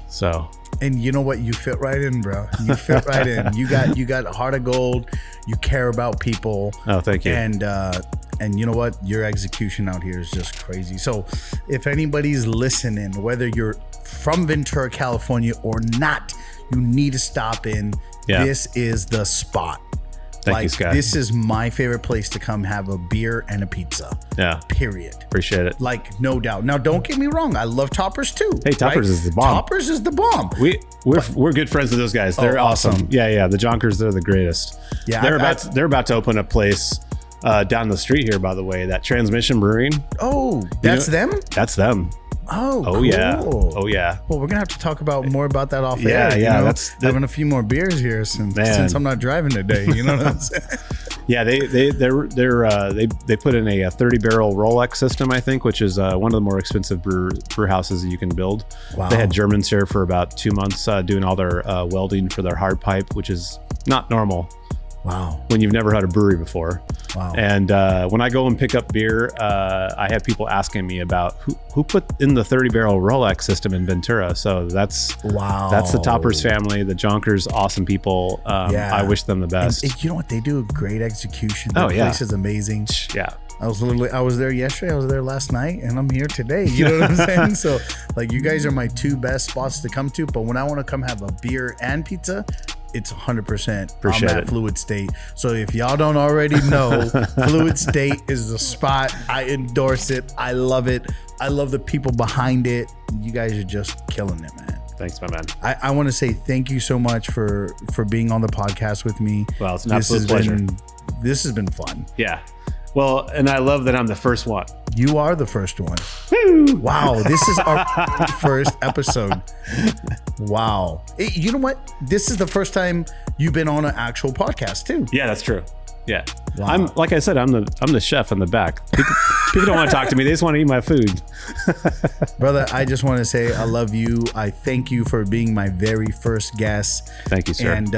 [SPEAKER 1] So.
[SPEAKER 3] And you know what? You fit right in, bro. You fit right in. You got a heart of gold. You care about people.
[SPEAKER 1] Oh, thank you.
[SPEAKER 3] And you know what? Your execution out here is just crazy. So if anybody's listening, whether you're from Ventura, California or not, you need to stop in.
[SPEAKER 1] Yeah.
[SPEAKER 3] This is the spot.
[SPEAKER 1] Thank you, Scott.
[SPEAKER 3] This is my favorite place to come have a beer and a pizza.
[SPEAKER 1] Yeah.
[SPEAKER 3] Period.
[SPEAKER 1] Appreciate it.
[SPEAKER 3] Like, no doubt. Now, don't get me wrong. I love Toppers too.
[SPEAKER 1] Hey, Toppers is the bomb.
[SPEAKER 3] Toppers is the bomb.
[SPEAKER 1] We're good friends with those guys. They're awesome. Yeah. The Jonkers, they're the greatest.
[SPEAKER 3] Yeah.
[SPEAKER 1] They're about to open a place down the street here, by the way. That Transmission Brewing.
[SPEAKER 3] Oh, that's them?
[SPEAKER 1] That's them.
[SPEAKER 3] Oh,
[SPEAKER 1] cool.
[SPEAKER 3] Cool.
[SPEAKER 1] Yeah.
[SPEAKER 3] Well, we're gonna have to talk about more about that off
[SPEAKER 1] Yeah,
[SPEAKER 3] air.
[SPEAKER 1] yeah.
[SPEAKER 3] You know?
[SPEAKER 1] That's
[SPEAKER 3] having a few more beers here since I'm not driving today. You know what I'm saying?
[SPEAKER 1] Yeah, they put in a 30-barrel Rolex system, I think, which is one of the more expensive brew houses that you can build.
[SPEAKER 3] Wow.
[SPEAKER 1] They had Germans here for about 2 months doing all their welding for their hard pipe, which is not normal.
[SPEAKER 3] Wow.
[SPEAKER 1] When you've never had a brewery before.
[SPEAKER 3] Wow.
[SPEAKER 1] And when I go and pick up beer, I have people asking me about who put in the 30-barrel Rolex system in Ventura. So that's the Toppers family, the Jonkers, awesome people. I wish them the best.
[SPEAKER 3] And you know what? They do a great execution.
[SPEAKER 1] The
[SPEAKER 3] place is amazing.
[SPEAKER 1] Yeah.
[SPEAKER 3] I was there yesterday, I was there last night, and I'm here today. You know what I'm saying? So, like, you guys are my two best spots to come to. But when I want to come have a beer and pizza, it's 100%.
[SPEAKER 1] Appreciate
[SPEAKER 3] I'm at
[SPEAKER 1] it.
[SPEAKER 3] Fluid State. So if y'all don't already know, Fluid State is the spot. I endorse it. I love it. I love the people behind it. You guys are just killing it, man.
[SPEAKER 1] Thanks, my man.
[SPEAKER 3] I want to say thank you so much for being on the podcast with me.
[SPEAKER 1] Well, it's an absolute pleasure.
[SPEAKER 3] This has been fun.
[SPEAKER 1] Yeah. Well, and I love that I'm the first one.
[SPEAKER 3] You are the first one.
[SPEAKER 1] Woo!
[SPEAKER 3] Wow, this is our first episode. Wow. You know what? This is the first time you've been on an actual podcast too.
[SPEAKER 1] Yeah, that's true. Yeah.
[SPEAKER 3] Wow.
[SPEAKER 1] I'm like I said, I'm the chef in the back. People don't want to talk to me. They just want to eat my food.
[SPEAKER 3] Brother, I just want to say I love you. I thank you for being my very first guest.
[SPEAKER 1] Thank you, sir.
[SPEAKER 3] And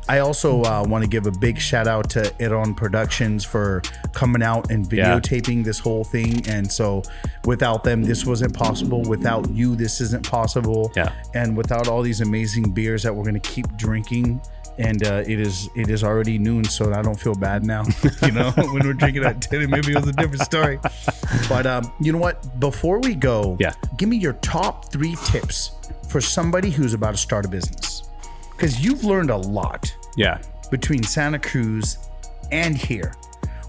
[SPEAKER 3] I also want to give a big shout out to Arron Productions for coming out and videotaping this whole thing. And so without them, this wasn't possible. Without you, this isn't possible.
[SPEAKER 1] Yeah.
[SPEAKER 3] And without all these amazing beers that we're going to keep drinking. And it is already noon, so I don't feel bad now. You know, when we're drinking at 10, maybe it was a different story. But you know what? Before we go, give me your top 3 tips for somebody who's about to start a business. Because you've learned a lot between Santa Cruz and here.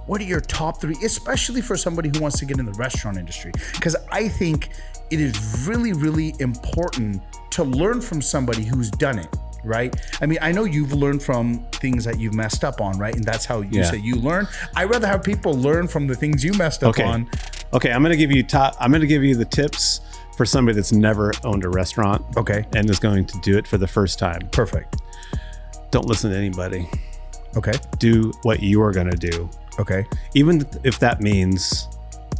[SPEAKER 3] What are your top 3, especially for somebody who wants to get in the restaurant industry? Because I think it is really, really important to learn from somebody who's done it. Right? I mean, I know you've learned from things that you've messed up on, right? And that's how you say you learn. I'd rather have people learn from the things you messed up on.
[SPEAKER 1] Okay, I'm gonna give you the tips for somebody that's never owned a restaurant.
[SPEAKER 3] Okay.
[SPEAKER 1] And is going to do it for the first time.
[SPEAKER 3] Perfect.
[SPEAKER 1] Don't listen to anybody.
[SPEAKER 3] Okay.
[SPEAKER 1] Do what you are gonna do.
[SPEAKER 3] Okay.
[SPEAKER 1] Even if that means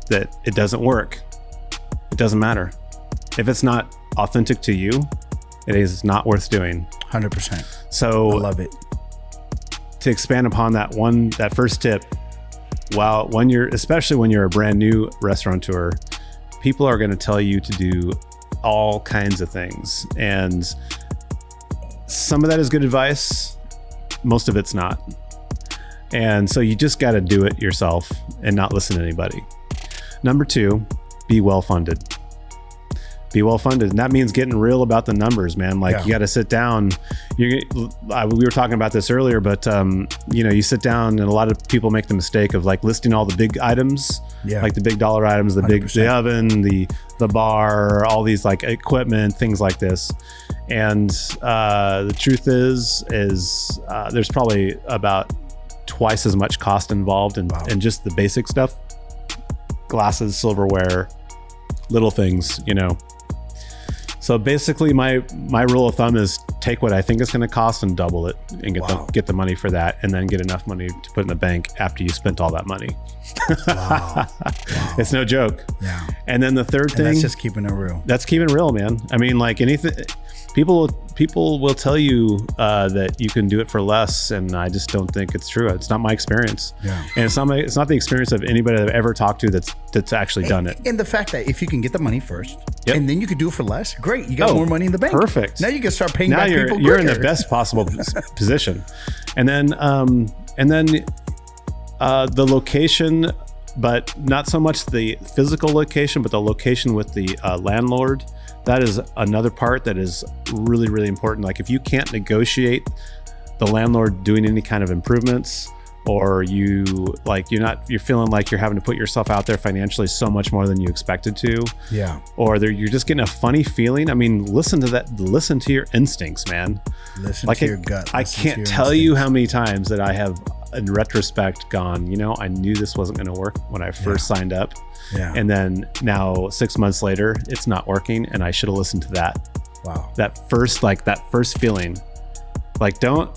[SPEAKER 1] that it doesn't work, it doesn't matter. If it's not authentic to you, it is not worth doing.
[SPEAKER 3] 100%.
[SPEAKER 1] So
[SPEAKER 3] I love it.
[SPEAKER 1] To expand upon that first tip, especially when you're a brand new restaurateur, people are going to tell you to do all kinds of things. And some of that is good advice. Most of it's not. And so you just got to do it yourself and not listen to anybody. Number 2, be well funded. Be well funded. And that means getting real about the numbers, man. Like you got to sit down. We were talking about this earlier, but you sit down and a lot of people make the mistake of like listing all the big items, like the big dollar items, the 100%. The oven, the bar, all these like equipment, things like this. And the truth is there's probably about twice as much cost involved in just the basic stuff. Glasses, silverware, little things, So basically my rule of thumb is take what I think it's going to cost and double it and get the money for that, and then get enough money to put in the bank after you spent all that money. Wow. It's no joke. Yeah. And then the third thing,
[SPEAKER 3] that's just keeping it real.
[SPEAKER 1] That's keeping it real, man. I mean, like anything, people will tell you that you can do it for less, and I just don't think it's true. It's not my experience. Yeah. And it's not the experience of anybody that I've ever talked to that's actually done it.
[SPEAKER 3] And the fact that if you can get the money first, and then you could do it for less, great. You got more money in the bank.
[SPEAKER 1] Perfect.
[SPEAKER 3] Now you can start paying back people quicker.
[SPEAKER 1] You're in the best possible position. And then the location, but not so much the physical location, but the location with the landlord. That is another part that is really, really important. Like if you can't negotiate the landlord doing any kind of improvements, or you're feeling like you're having to put yourself out there financially so much more than you expected to. Yeah. Or you're just getting a funny feeling. I mean, listen to your instincts, man.
[SPEAKER 3] Listen to your gut.
[SPEAKER 1] I can't tell you how many times that I have in retrospect gone, I knew this wasn't going to work when I first signed up. Yeah. And then now 6 months later, it's not working, and I should have listened to that. Wow. That first feeling. Like your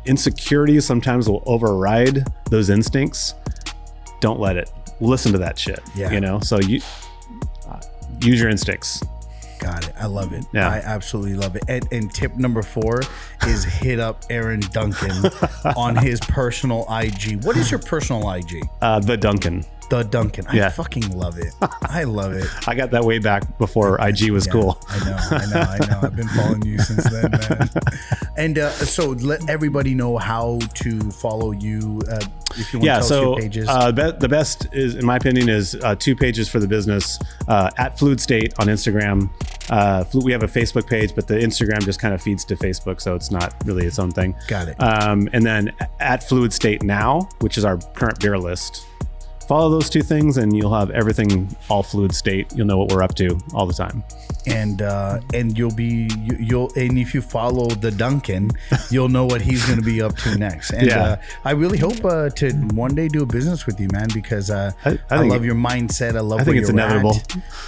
[SPEAKER 1] insecurities sometimes will override those instincts. Don't let it. Listen to that shit. Yeah. So you use your instincts.
[SPEAKER 3] Got it. I love it. Yeah. I absolutely love it. And tip number 4 is hit up Arron Duncan on his personal IG. What is your personal IG?
[SPEAKER 1] The Duncan.
[SPEAKER 3] The Duncan. I fucking love it. I love it.
[SPEAKER 1] I got that way back before IG was cool.
[SPEAKER 3] I know. I've been following you since then, man. And so let everybody know how to follow you if you want to tell us your pages.
[SPEAKER 1] The best is, in my opinion, is 2 pages for the business. At Fluid State on Instagram. We have a Facebook page, but the Instagram just kind of feeds to Facebook, so it's not really its own thing.
[SPEAKER 3] Got it.
[SPEAKER 1] And then at Fluid State Now, which is our current beer list. Follow those 2 things and you'll have everything all Fluid State. You'll know what we're up to all the time.
[SPEAKER 3] And you'll if you follow the Duncan, you'll know what he's going to be up to next. And I really hope to one day do a business with you, man, because I love your mindset. I think it's inevitable.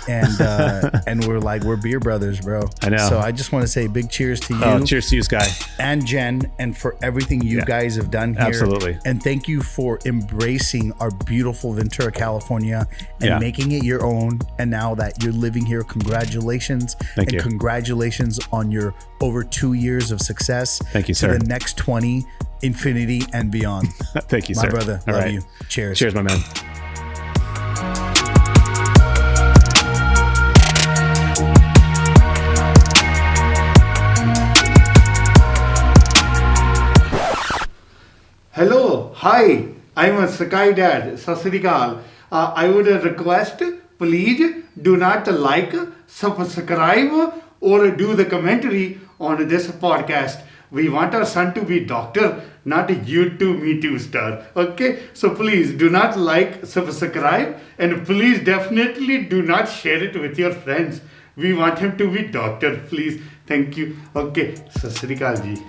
[SPEAKER 3] And we're beer brothers, bro.
[SPEAKER 1] I know.
[SPEAKER 3] So I just want to say big cheers to you.
[SPEAKER 1] Oh, cheers to you, Sky.
[SPEAKER 3] And Jen, and for everything you guys have done here.
[SPEAKER 1] Absolutely.
[SPEAKER 3] And thank you for embracing our beautiful Ventura, California, and making it your own. And now that you're living here, congratulations.
[SPEAKER 1] Thank you.
[SPEAKER 3] Congratulations on your over 2 years of success.
[SPEAKER 1] Thank you, sir.
[SPEAKER 3] To the next 20, infinity and beyond.
[SPEAKER 1] Thank you, sir.
[SPEAKER 3] My brother, love you. Cheers.
[SPEAKER 1] Cheers, my man.
[SPEAKER 4] Hello, hi, I'm a Sky Dad, Sasrikal. I would request, please do not like, subscribe, or do the commentary on this podcast. We want our son to be doctor, not a YouTube Me Too star. Okay, so please do not like, subscribe, and please definitely do not share it with your friends. We want him to be doctor, please. Thank you. Okay, Sasrikal ji.